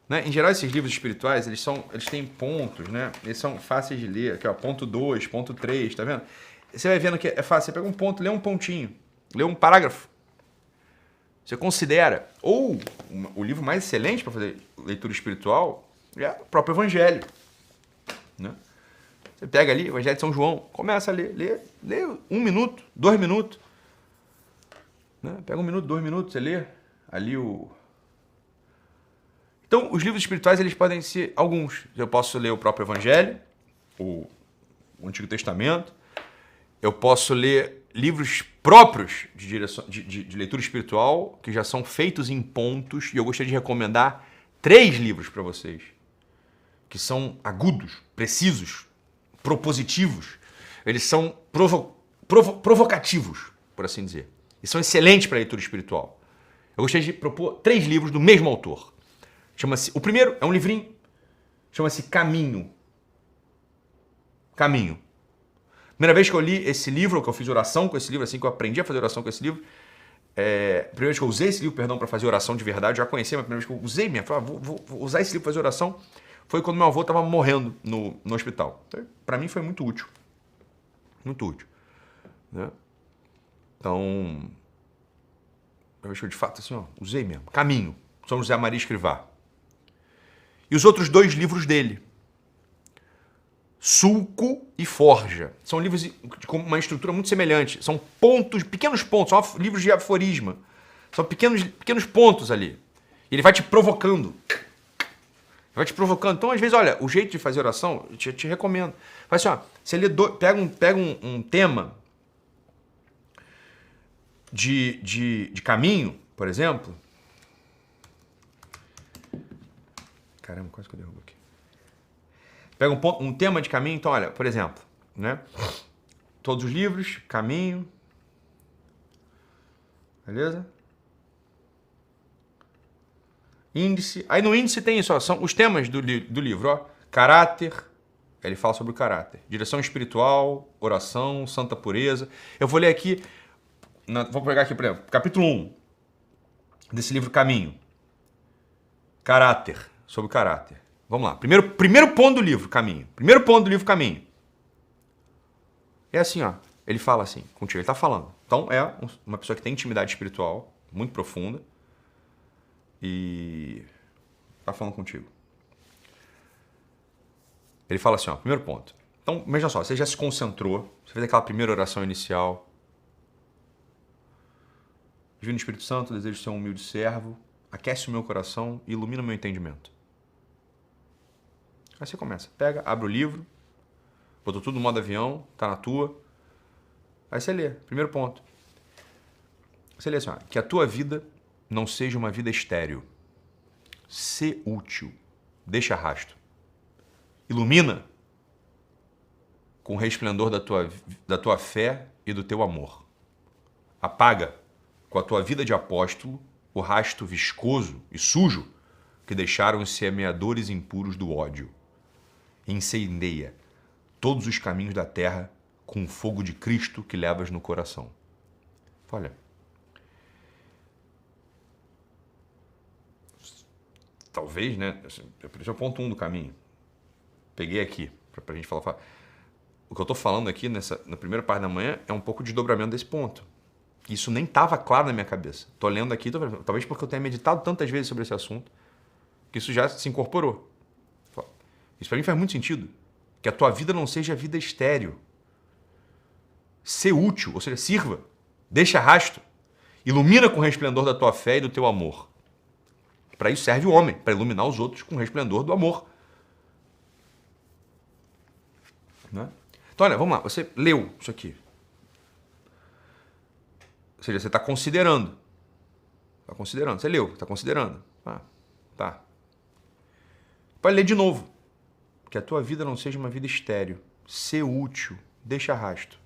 Né? Em geral, esses livros espirituais, eles têm pontos, né? Eles são fáceis de ler. Aqui, ó, ponto 2, ponto 3, tá vendo? Você vai vendo que é fácil. Você pega um ponto, lê um pontinho, lê um parágrafo. Você considera. Ou o livro mais excelente para fazer leitura espiritual é o próprio Evangelho. Né? Você pega ali, Evangelho de São João, começa a ler. Lê 1 minuto, 2 minutos. Né? Pega 1 minuto, 2 minutos, você lê ali o... Então, os livros espirituais, eles podem ser alguns. Eu posso ler o próprio Evangelho, o Antigo Testamento. Eu posso ler livros próprios de leitura espiritual, que já são feitos em pontos. E eu gostaria de recomendar 3 livros para vocês, que são agudos, precisos, propositivos. Eles são provocativos, por assim dizer. E são excelentes para a leitura espiritual. Eu gostaria de propor 3 livros do mesmo autor. O primeiro é um livrinho, chama-se Caminho. Caminho. Primeira vez que eu li esse livro, que eu fiz oração com esse livro, assim que eu aprendi a fazer oração com esse livro, primeira vez que eu usei esse livro, para fazer oração de verdade, eu já conhecia, mas a primeira vez que eu usei mesmo, falei, vou usar esse livro para fazer oração, foi quando meu avô estava morrendo no hospital. Então, para mim foi muito útil. Muito útil. Né? Então, eu acho que de fato assim, ó, usei mesmo. Caminho, São José Maria Escrivá. E os outros 2 livros dele, Sulco e Forja. São livros com uma estrutura muito semelhante. São pontos, pequenos pontos, são livros de aforisma. São pequenos pontos ali. E ele vai te provocando. Então, às vezes, olha, o jeito de fazer oração, eu te recomendo. Faz assim, ó, você lê pega um tema, de caminho, por exemplo. Caramba, quase que eu derrubo aqui. Pega um tema de caminho, então olha, por exemplo, né? Todos os livros, caminho. Beleza? Índice. Aí no índice tem isso, ó, são os temas do livro, ó. Caráter. Ele fala sobre o caráter. Direção espiritual, oração, santa pureza. Eu vou ler aqui, vou pegar aqui, por exemplo, capítulo 1 desse livro Caminho. Caráter, sobre o caráter. Vamos lá. Primeiro ponto do livro, Caminho. Primeiro ponto do livro, Caminho. É assim, ó. Ele fala assim, contigo, ele tá falando. Então é uma pessoa que tem intimidade espiritual muito profunda e tá falando contigo. Ele fala assim, ó, primeiro ponto. Então, veja só, você já se concentrou, você fez aquela primeira oração inicial. Divino Espírito Santo, desejo ser um humilde servo, aquece o meu coração e ilumina o meu entendimento. Aí você começa, pega, abre o livro, botou tudo no modo avião, tá na tua. Aí você lê, primeiro ponto. Você lê assim, ó, que a tua vida não seja uma vida estéril. Sê útil, deixa rastro. Ilumina com o resplendor da tua fé e do teu amor. Apaga com a tua vida de apóstolo o rastro viscoso e sujo que deixaram os semeadores impuros do ódio. Incendeia todos os caminhos da terra com o fogo de Cristo que levas no coração. Olha, talvez, né? Esse é o ponto 1 do caminho. Peguei aqui para a gente falar. O que eu estou falando aqui na primeira parte da manhã é um pouco de desdobramento desse ponto. Isso nem estava claro na minha cabeça. Estou lendo aqui, talvez porque eu tenha meditado tantas vezes sobre esse assunto, que isso já se incorporou. Isso para mim faz muito sentido. Que a tua vida não seja vida estéril. Ser útil, ou seja, sirva, deixa rastro, ilumina com o resplendor da tua fé e do teu amor. Para isso serve o homem, para iluminar os outros com o resplendor do amor. Né? Então, olha, vamos lá, você leu isso aqui. Ou seja, você está considerando. Está considerando, você leu, está considerando. Ah, tá. Pode ler de novo. Que a tua vida não seja uma vida estéril. Ser útil, deixa rastro.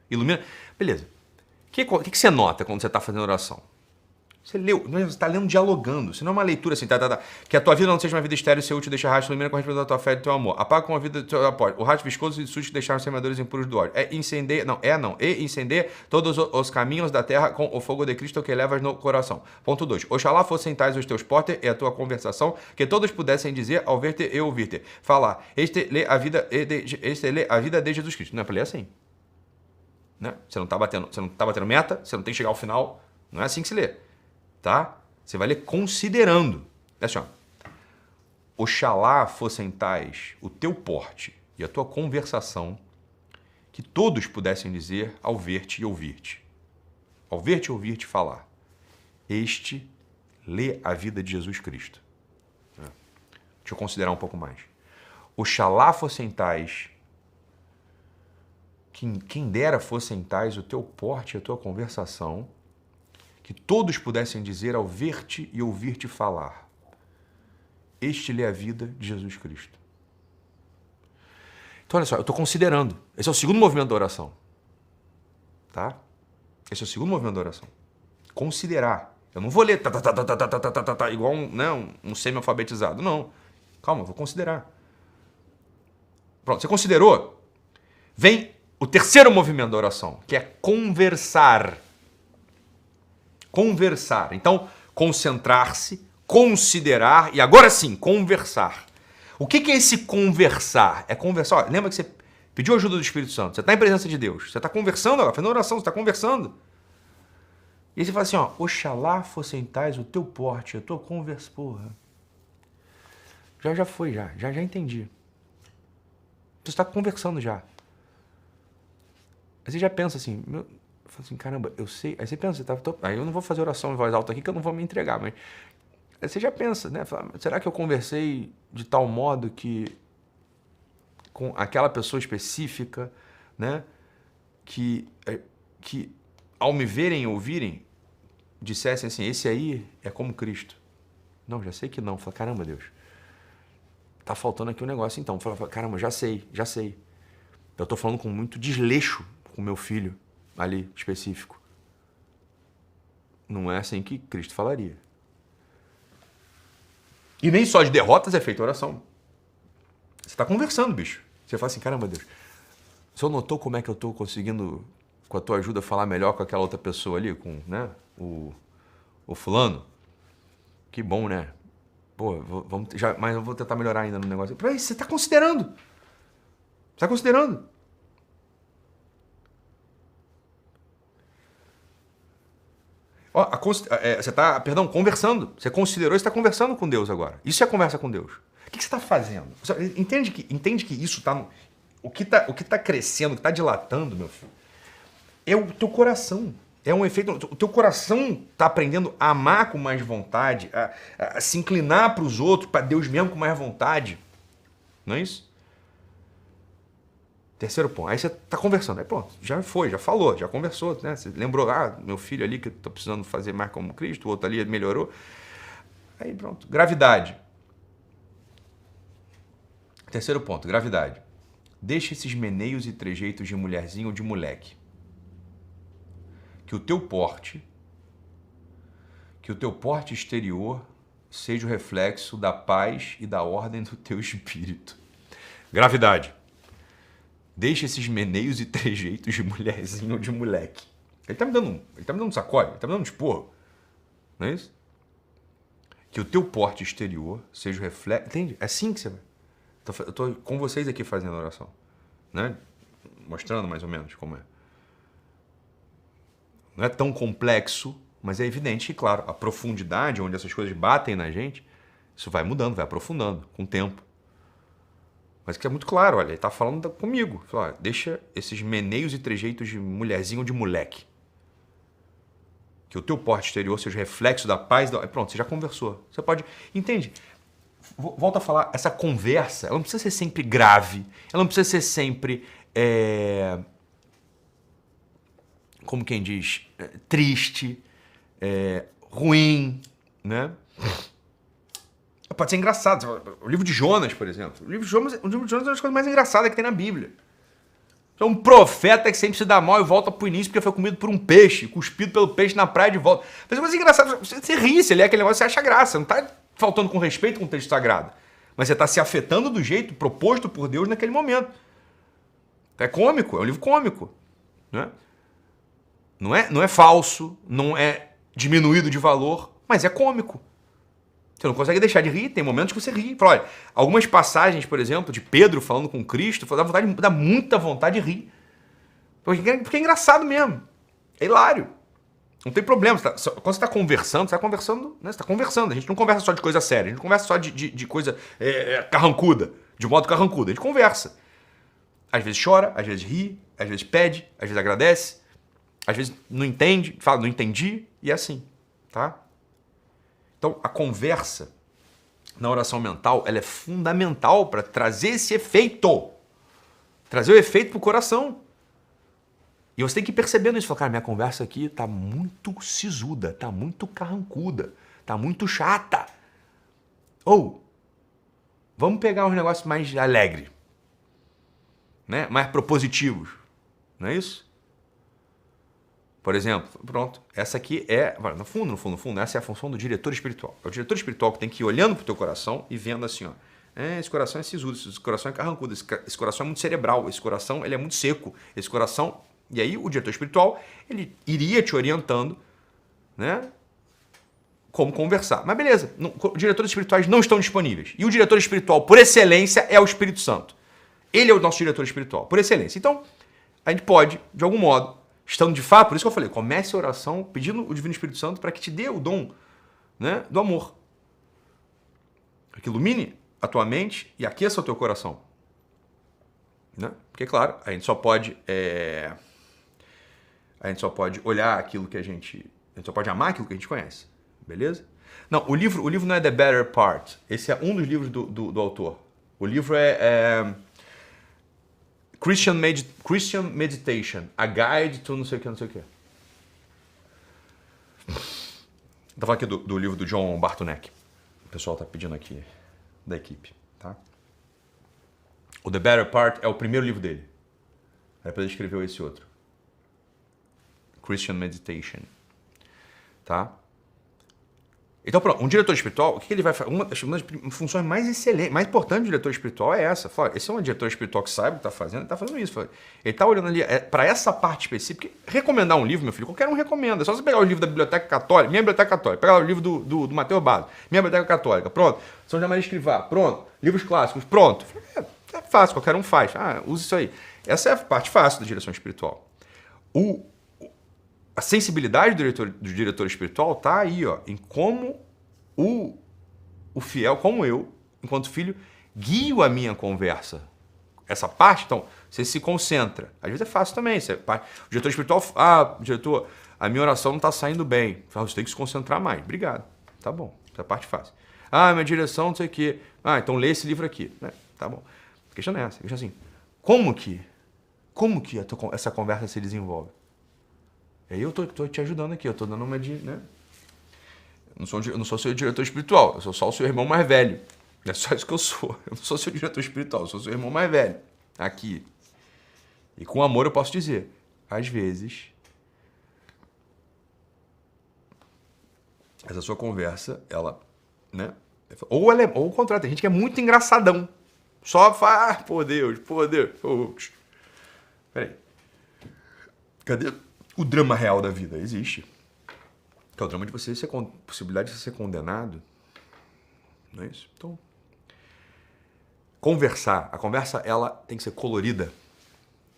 Ilumina. Beleza. O que você nota quando você está fazendo oração? Você leu, você está lendo dialogando. Isso não é uma leitura assim, Que a tua vida não seja uma vida estéril, ser útil, deixa rastro, ilumina com a respeito da tua fé e do teu amor. Apaga com a vida do teu apóstolo. O rastro viscoso e sujo que deixaram os semeadores impuros do ódio. E incendeia todos os caminhos da terra com o fogo de Cristo que levas no coração. Ponto 2. Oxalá fossem tais os teus portes e a tua conversação, que todos pudessem dizer ao ver-te e ouvir-te. Falar, este lê a vida de Jesus Cristo. Não é para ler assim. Né? Você não está batendo meta, você não tem que chegar ao final. Não é assim que se lê. Tá? Você vai ler considerando. É assim, ó. Oxalá fossem tais o teu porte e a tua conversação, que todos pudessem dizer ao ver-te e ouvir-te. Ao ver-te e ouvir-te falar. Este lê a vida de Jesus Cristo. Deixa eu considerar um pouco mais. Oxalá fossem tais, quem dera fossem tais o teu porte e a tua conversação, que todos pudessem dizer ao ver-te e ouvir-te falar. Este lhe é a vida de Jesus Cristo. Então, olha só, eu estou considerando. Esse é o segundo movimento da oração. Tá? Esse é o segundo movimento da oração. Considerar. Eu não vou ler igual um semi-alfabetizado. Não. Calma, eu vou considerar. Pronto, você considerou? Vem o terceiro movimento da oração, que é conversar. Conversar. Então, concentrar-se, considerar e agora sim, conversar. O que é esse conversar? É conversar. Olha, lembra que você pediu ajuda do Espírito Santo, você está em presença de Deus, você está conversando agora, fazendo oração, você está conversando. E aí você fala assim, ó, oxalá fossem tais o teu porte, a tua conversa, porra. Já foi, já entendi. Você está conversando já. Aí você já pensa assim, fala assim, caramba, eu sei. Aí você pensa, aí eu não vou fazer oração em voz alta aqui que eu não vou me entregar, mas aí você já pensa, né? Fala, será que eu conversei de tal modo que com aquela pessoa específica, né? Que ao me verem e ouvirem, dissessem assim, esse aí é como Cristo. Não, já sei que não. Falei, caramba, Deus, tá faltando aqui um negócio então. Falei, caramba, já sei. Eu tô falando com muito desleixo com meu filho ali, específico. Não é assim que Cristo falaria. E nem só de derrotas é feita oração. Você tá conversando, bicho. Você fala assim, caramba, Deus, o senhor notou como é que eu tô conseguindo, com a tua ajuda, falar melhor com aquela outra pessoa ali, com, né, o fulano? Que bom, né? Pô, mas eu vou tentar melhorar ainda no negócio. Peraí, você está considerando. Você está considerando. Ó, você está, conversando. Você considerou e está conversando com Deus agora. Isso é conversa com Deus. O que você está fazendo? Entende que isso está... O que está crescendo, o que está dilatando, meu filho, é o teu coração. É um efeito... O teu coração está aprendendo a amar com mais vontade, a se inclinar para os outros, para Deus mesmo com mais vontade. Não é isso? Terceiro ponto. Aí você está conversando. Aí pronto, já falou, já conversou. Né? Você lembrou, meu filho ali que eu estou precisando fazer mais como Cristo, o outro ali melhorou. Aí pronto. Gravidade. Terceiro ponto, gravidade. Deixa esses meneios e trejeitos de mulherzinho ou de moleque. Que o teu porte exterior seja o reflexo da paz e da ordem do teu espírito. Gravidade. Deixa esses meneios e trejeitos de mulherzinho ou de moleque. Ele tá me dando um sacode, ele tá me dando um esporro. Não é isso? Que o teu porte exterior seja o reflexo... Entende? É assim que você vai. Eu tô com vocês aqui fazendo a oração. Né? Mostrando mais ou menos como é. Não é tão complexo, mas é evidente que, claro, a profundidade, onde essas coisas batem na gente, isso vai mudando, vai aprofundando com o tempo. Mas que é muito claro, olha, ele está falando comigo. Fala, olha, deixa esses meneios e trejeitos de mulherzinho ou de moleque. Que o teu porte exterior seja reflexo da paz. Pronto, você já conversou. Você pode... Entende? Volto a falar, essa conversa, ela não precisa ser sempre grave, ela não precisa ser sempre... como quem diz, triste, ruim, né? Pode ser engraçado. O livro de Jonas, por exemplo. O livro de Jonas é uma das coisas mais engraçadas que tem na Bíblia. É um profeta que sempre se dá mal e volta pro início porque foi comido por um peixe, cuspido pelo peixe na praia de volta. Mas é uma coisa engraçada. Você ri, você lê aquele negócio, você acha graça. Não tá faltando com respeito com o texto sagrado. Mas você tá se afetando do jeito proposto por Deus naquele momento. É cômico, é um livro cômico, né? Não é falso, não é diminuído de valor, mas é cômico. Você não consegue deixar de rir, tem momentos que você ri. Fala, olha, algumas passagens, por exemplo, de Pedro falando com Cristo, dá muita vontade de rir. Porque é engraçado mesmo. É hilário. Não tem problema. Quando você está conversando, né? Você está conversando. A gente não conversa só de coisa séria, a gente não conversa só de coisa carrancuda, de modo carrancudo. A gente conversa. Às vezes chora, às vezes ri, às vezes pede, às vezes agradece. Às vezes não entende, fala, não entendi, e é assim, tá? Então, a conversa na oração mental, ela é fundamental para trazer esse efeito. Trazer o efeito pro coração. E você tem que ir percebendo isso. Falar, cara, minha conversa aqui tá muito sisuda, tá muito carrancuda, tá muito chata. Ou, vamos pegar uns negócios mais alegres, né? Mais propositivos, não é isso? Por exemplo, pronto, essa aqui é, no fundo, essa é a função do diretor espiritual. É o diretor espiritual que tem que ir olhando pro teu coração e vendo assim, ó, esse coração é sisudo, esse coração é carrancudo, esse coração é muito cerebral, esse coração ele é muito seco, esse coração... E aí o diretor espiritual, ele iria te orientando, né, como conversar. Mas beleza, diretores espirituais não estão disponíveis. E o diretor espiritual, por excelência, é o Espírito Santo. Ele é o nosso diretor espiritual, por excelência. Então, a gente pode, de algum modo, estando de fato, por isso que eu falei, comece a oração pedindo o Divino Espírito Santo para que te dê o dom, né, do amor. Para que ilumine a tua mente e aqueça o teu coração. Né? Porque, claro, a gente só pode olhar aquilo que a gente só pode amar aquilo que a gente conhece. Beleza? Não, o livro não é The Better Part. Esse é um dos livros do autor. O livro é Christian Meditation, A Guide to não sei o que, não sei o que. Vou falar aqui do livro do John Bartunek. O pessoal tá pedindo aqui da equipe, tá? O The Better Part é o primeiro livro dele. Aí depois ele escreveu esse outro. Christian Meditation. Tá? Então, pronto, um diretor espiritual, o que ele vai fazer? Uma das funções mais excelentes, mais importantes do diretor espiritual é essa. Fala, esse é um diretor espiritual que sabe o que está fazendo, ele está fazendo isso. Fala, ele está olhando ali para essa parte específica. Recomendar um livro, meu filho, qualquer um recomenda. É só você pegar o livro da Biblioteca Católica, minha Biblioteca Católica, pegar o livro do Mateus Barros, minha Biblioteca Católica, pronto. São José Maria Escrivá, pronto. Livros clássicos, pronto. É fácil, qualquer um faz. Use isso aí. Essa é a parte fácil da direção espiritual. A sensibilidade do diretor espiritual está aí, ó, em como o fiel, como eu, enquanto filho, guio a minha conversa. Essa parte, então, você se concentra. Às vezes é fácil também. O diretor espiritual, diretor, a minha oração não está saindo bem. Você tem que se concentrar mais. Obrigado. Tá bom. Essa é a parte fácil. Minha direção, não sei o quê. Então lê esse livro aqui. Tá bom. A questão é essa. A questão é assim, como que essa conversa se desenvolve? E aí eu tô te ajudando aqui, eu tô dando uma de, né? Eu não sou seu diretor espiritual, eu sou só o seu irmão mais velho. É só isso que eu sou. Eu não sou seu diretor espiritual, eu sou seu irmão mais velho. Aqui. E com amor eu posso dizer, às vezes, essa sua conversa, ela, né? Ou o contrário, tem gente que é muito engraçadão. Só fala, por Deus. Peraí. Cadê o drama real da vida? Existe. Que é o drama de você ser possibilidade de você ser condenado. Não é isso? Então, a conversa, ela tem que ser colorida.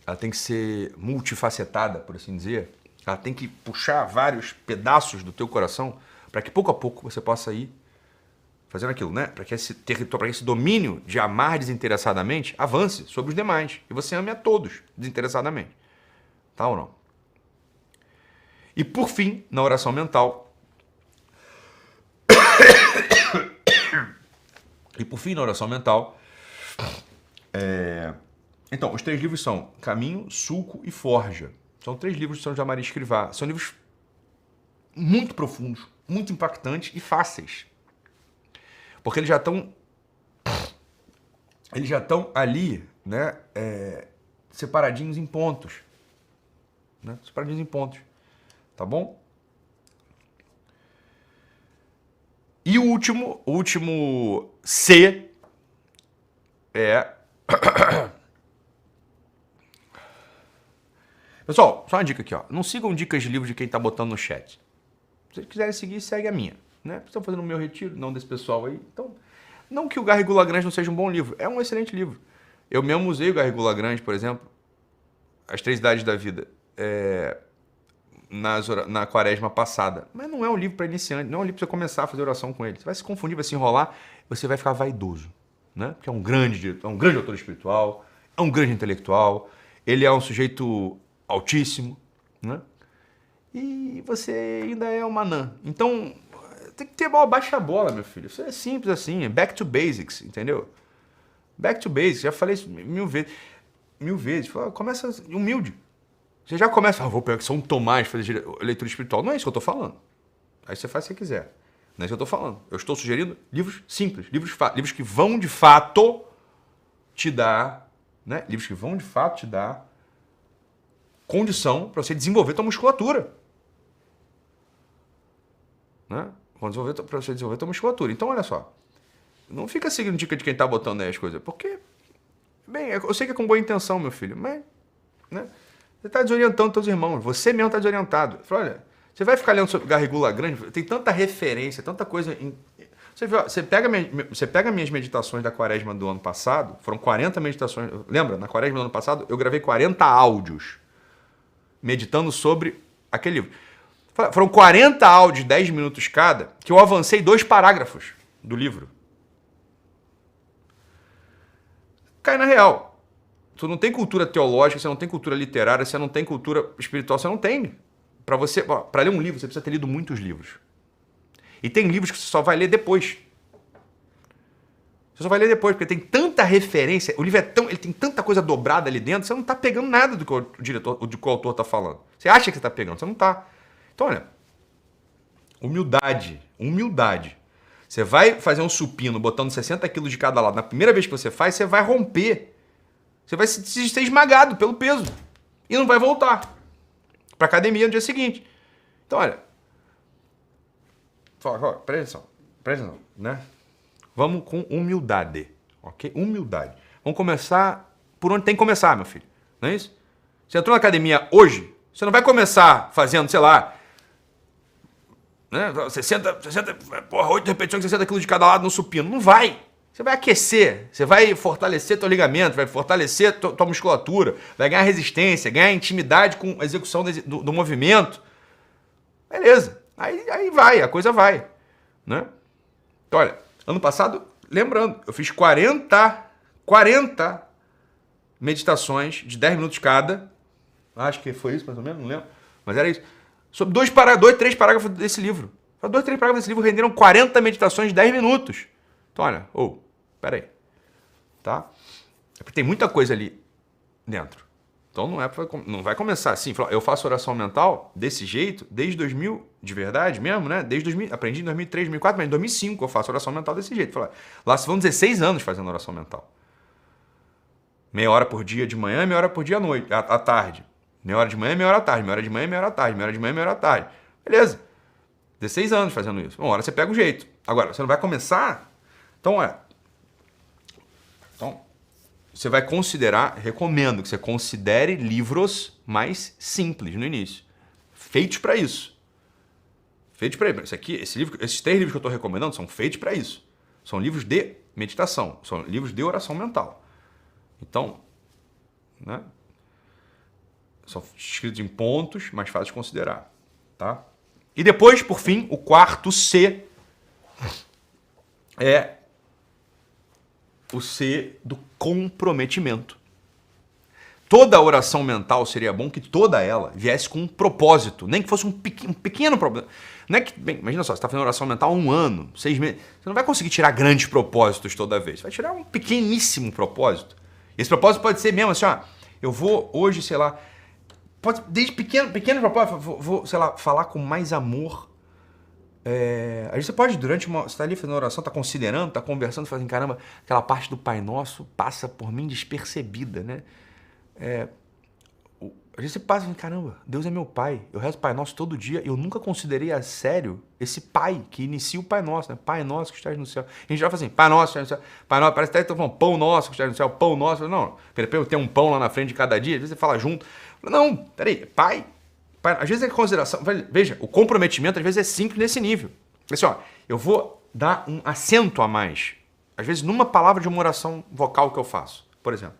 Ela tem que ser multifacetada, por assim dizer. Ela tem que puxar vários pedaços do teu coração para que pouco a pouco você possa ir fazendo aquilo, né? Para que esse território, para que esse domínio de amar desinteressadamente avance sobre os demais. E você ame a todos desinteressadamente. Tá ou não? E por fim, na oração mental. Então, os 3 livros são Caminho, Sulco e Forja. São 3 livros de São José Maria Escrivá. São livros muito profundos, muito impactantes e fáceis. Porque eles já estão ali, né, separadinhos em pontos. Né? Separadinhos em pontos. Tá bom? E o último C é... Pessoal, só uma dica aqui, ó. Não sigam dicas de livro de quem tá botando no chat. Se vocês quiserem seguir, segue a minha. Né? Estão fazendo o meu retiro, não desse pessoal aí. Então, não que o Garrigou Lagrange não seja um bom livro. É um excelente livro. Eu mesmo usei o Garrigou Lagrange, por exemplo, As 3 Idades da Vida, na quaresma passada. Mas não é um livro para iniciante, não é um livro para você começar a fazer oração com ele. Você vai se confundir, vai se enrolar, você vai ficar vaidoso. Né? Porque é um grande autor espiritual, é um grande intelectual, ele é um sujeito altíssimo, né? E você ainda é uma anã. Então, tem que ter baixa a bola, meu filho. Isso é simples assim, é back to basics, entendeu? Back to basics, já falei isso mil vezes. Começa humilde. Você já começa, vou pegar São Tomás fazer leitura espiritual. Não é isso que eu estou falando. Aí você faz o que você quiser. Não é isso que eu estou falando. Eu estou sugerindo livros simples, livros que vão de fato te dar, né? Livros que vão de fato te dar condição para você desenvolver tua musculatura. Né? Para você desenvolver tua musculatura. Então, olha só. Não fica seguindo dica de quem está botando aí as coisas. Porque, bem, eu sei que é com boa intenção, meu filho, mas, né? Você está desorientando teus irmãos. Você mesmo está desorientado. Fala, olha, você vai ficar lendo sobre Garrigou Lagrange, tem tanta referência, tanta coisa. Você pega minhas meditações da quaresma do ano passado, foram 40 meditações. Lembra? Na quaresma do ano passado, eu gravei 40 áudios meditando sobre aquele livro. Foram 40 áudios, 10 minutos cada, que eu avancei 2 parágrafos do livro. Cai na real. Tu não tem cultura teológica, você não tem cultura literária, você não tem cultura espiritual, você não tem. Para ler um livro, você precisa ter lido muitos livros. E tem livros que você só vai ler depois. Você só vai ler depois, porque tem tanta referência, o livro ele tem tanta coisa dobrada ali dentro, você não está pegando nada do que o autor está falando. Você acha que você está pegando, você não está. Então, olha, Humildade. Humildade. Você vai fazer um supino botando 60 quilos de cada lado. Na primeira vez que você faz, você vai romper. Você vai ser esmagado pelo peso. E não vai voltar para academia no dia seguinte. Então, olha. Presta atenção, né? Vamos com humildade, ok? Humildade. Vamos começar por onde tem que começar, meu filho. Não é isso? Você entrou na academia hoje, você não vai começar fazendo, sei lá, né? 8 repetições, 60 quilos de cada lado no supino. Não vai. Você vai aquecer, você vai fortalecer teu ligamento, vai fortalecer tua musculatura, vai ganhar resistência, ganhar intimidade com a execução do movimento. Beleza. Aí vai, a coisa vai. Né? Então, olha, ano passado, lembrando, eu fiz 40 meditações de 10 minutos cada. Acho que foi isso, mais ou menos, não lembro. Mas era isso. Sobre 3 parágrafos desse livro. 3 parágrafos desse livro renderam 40 meditações de 10 minutos. Então, olha, peraí. Tá? É porque tem muita coisa ali dentro. Então não vai começar assim. Eu faço oração mental desse jeito desde 2000, de verdade mesmo, né? Desde 2000, aprendi em 2003, 2004, mas em 2005 eu faço oração mental desse jeito. Lá se vão 16 anos fazendo oração mental. Meia hora por dia de manhã, meia hora por dia à tarde. Meia hora de manhã, meia hora à tarde. Meia hora de manhã, meia hora à tarde. Meia hora de manhã, meia hora à tarde. Beleza. 16 anos fazendo isso. Uma hora você pega o jeito. Agora, você não vai começar... Então, você vai considerar, recomendo que você considere livros mais simples no início. Feitos para isso. Feitos para isso. Esses 3 livros que eu estou recomendando são feitos para isso. São livros de meditação. São livros de oração mental. Então, né? São escritos em pontos, mais fáceis de considerar. Tá? E depois, por fim, o quarto C é o C do comprometimento. Toda oração mental seria bom que toda ela viesse com um propósito, nem que fosse um pequeno problema. Não é que, bem, imagina só, você está fazendo oração mental há 1 ano, 6 meses, você não vai conseguir tirar grandes propósitos toda vez, você vai tirar um pequeníssimo propósito. Esse propósito pode ser mesmo assim, eu vou hoje, sei lá, pode, desde pequeno propósito, vou, sei lá, falar com mais amor. Às vezes você pode, você está ali fazendo oração, está considerando, está conversando, fazendo, caramba, aquela parte do Pai Nosso passa por mim despercebida, né? Às vezes você passa e fala, caramba, Deus é meu Pai, eu rezo Pai Nosso todo dia, eu nunca considerei a sério esse Pai que inicia o Pai Nosso, né? Pai Nosso que estás no céu. A gente já fala assim, Pai Nosso que estás no céu, Pai Nosso, parece que está falando Pão Nosso que estás no céu, Pão Nosso. Não, tem um pão lá na frente de cada dia, às vezes você fala junto. Não, peraí, Pai. Às vezes é consideração, veja, o comprometimento às vezes é simples nesse nível. Assim, eu vou dar um acento a mais, às vezes numa palavra de uma oração vocal que eu faço, por exemplo.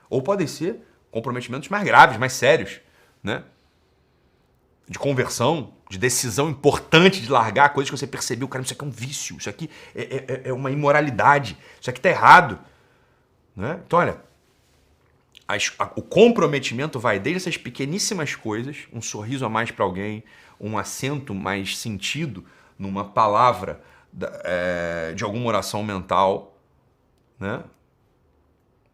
Ou podem ser comprometimentos mais graves, mais sérios, né? De conversão, de decisão importante de largar coisas que você percebeu, cara, isso aqui é um vício, isso aqui é uma imoralidade, isso aqui tá errado, né? Então, olha, o comprometimento vai desde essas pequeníssimas coisas, um sorriso a mais para alguém, um acento mais sentido numa palavra de alguma oração mental, né?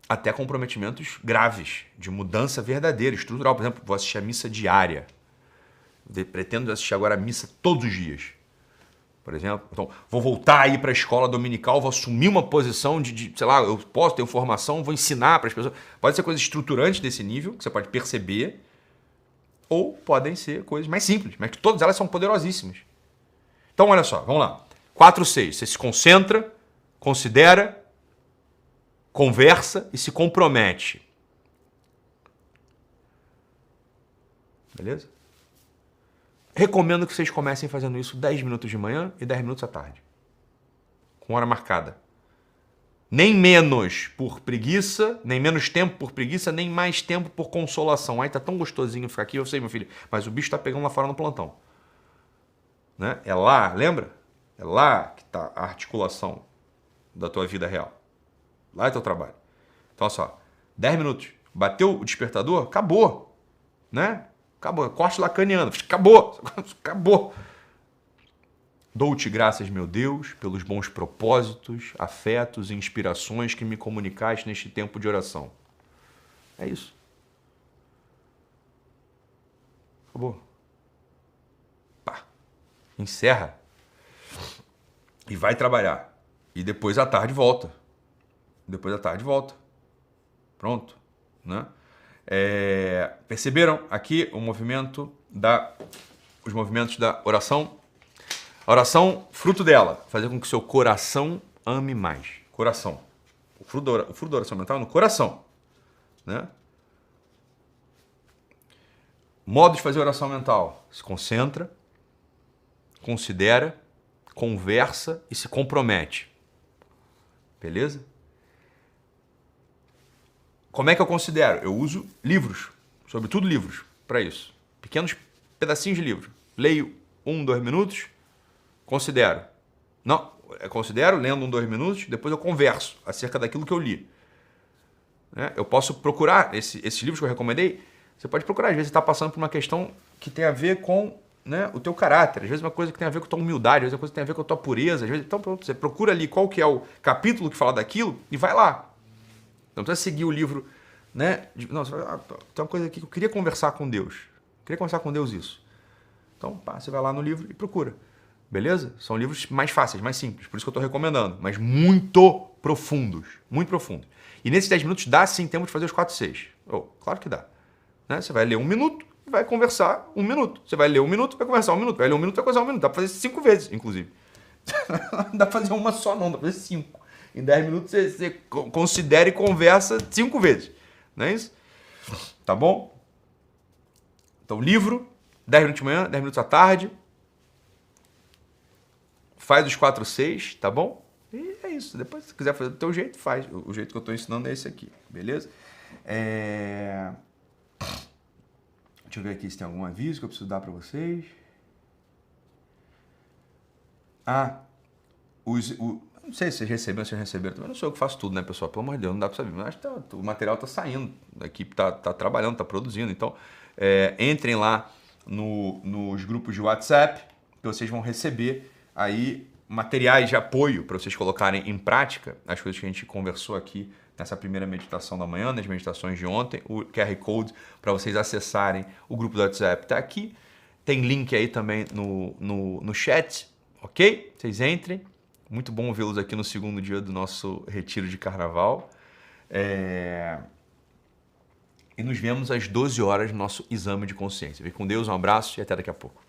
Até comprometimentos graves, de mudança verdadeira, estrutural. Por exemplo, vou assistir a missa diária. Pretendo assistir agora a missa todos os dias. Por exemplo, então, vou voltar a ir para a escola dominical, vou assumir uma posição sei lá, eu posso ter formação, vou ensinar para as pessoas. Pode ser coisas estruturantes desse nível, que você pode perceber, ou podem ser coisas mais simples, mas que todas elas são poderosíssimas. Então, olha só, vamos lá. 4, 6. Você se concentra, considera, conversa e se compromete. Beleza? Recomendo que vocês comecem fazendo isso 10 minutos de manhã e 10 minutos à tarde. Com hora marcada. Nem menos por preguiça, nem menos tempo por preguiça, nem mais tempo por consolação. Ai, tá tão gostosinho ficar aqui, eu sei, meu filho, mas o bicho tá pegando lá fora no plantão. Né? É lá, lembra? É lá que tá a articulação da tua vida real. Lá é teu trabalho. Então, olha só, 10 minutos. Bateu o despertador? Acabou. Né? Acabou. Corte lacaniano. Acabou. Acabou. Dou-te graças, meu Deus, pelos bons propósitos, afetos e inspirações que me comunicaste neste tempo de oração. É isso. Acabou. Pá. Encerra. e vai trabalhar. E depois à tarde volta. Pronto, né? Perceberam aqui os movimentos da oração? A oração, fruto dela, fazer com que o seu coração ame mais. Coração. O fruto da oração mental é no coração, né? Modo de fazer oração mental. Se concentra, considera, conversa e se compromete. Beleza? Como é que eu considero? Eu uso livros, sobretudo livros, para isso. Pequenos pedacinhos de livro. Leio 2 minutos, considero. Não, eu considero, lendo 2 minutos, depois eu converso acerca daquilo que eu li. Né? Eu posso procurar esses livros que eu recomendei. Você pode procurar, às vezes você está passando por uma questão que tem a ver com, né, o teu caráter, às vezes uma coisa que tem a ver com a tua humildade, às vezes uma coisa que tem a ver com a tua pureza. Às vezes, então pronto, você procura ali qual que é o capítulo que fala daquilo e vai lá. Não precisa seguir o livro, né? Não, você vai, tem uma coisa aqui que eu queria conversar com Deus. Queria conversar com Deus isso. Então, você vai lá no livro e procura. Beleza? São livros mais fáceis, mais simples. Por isso que eu estou recomendando. Mas muito profundos. Muito profundos. E nesses 10 minutos dá sim tempo de fazer os 4 e 6. Claro que dá. Né? Você vai ler 1 minuto e vai conversar 1 minuto. Você vai ler 1 minuto e vai conversar 1 minuto. Vai ler 1 minuto e vai conversar 1 minuto. Dá para fazer 5 vezes, inclusive. Não dá para fazer uma só, não. Dá para fazer 5. Em 10 minutos você considera e conversa 5 vezes. Não é isso? Tá bom? Então, livro, 10 minutos de manhã, 10 minutos à tarde. Faz os 4, 6, tá bom? E é isso. Depois, se quiser fazer do teu jeito, faz. O jeito que eu estou ensinando é esse aqui, beleza? Deixa eu ver aqui se tem algum aviso que eu preciso dar para vocês. Não sei se vocês receberam, se receberam também. Não sou eu que faço tudo, né, pessoal? Pelo amor de Deus, não dá para saber. Mas o material está saindo, a equipe está trabalhando, está produzindo. Então, entrem lá nos grupos de WhatsApp, que vocês vão receber aí materiais de apoio para vocês colocarem em prática as coisas que a gente conversou aqui nessa primeira meditação da manhã, nas meditações de ontem. O QR Code para vocês acessarem o grupo do WhatsApp está aqui. Tem link aí também no chat, ok? Vocês entrem. Muito bom vê-los aqui no segundo dia do nosso retiro de carnaval. E nos vemos às 12 horas no nosso exame de consciência. Fique com Deus, um abraço e até daqui a pouco.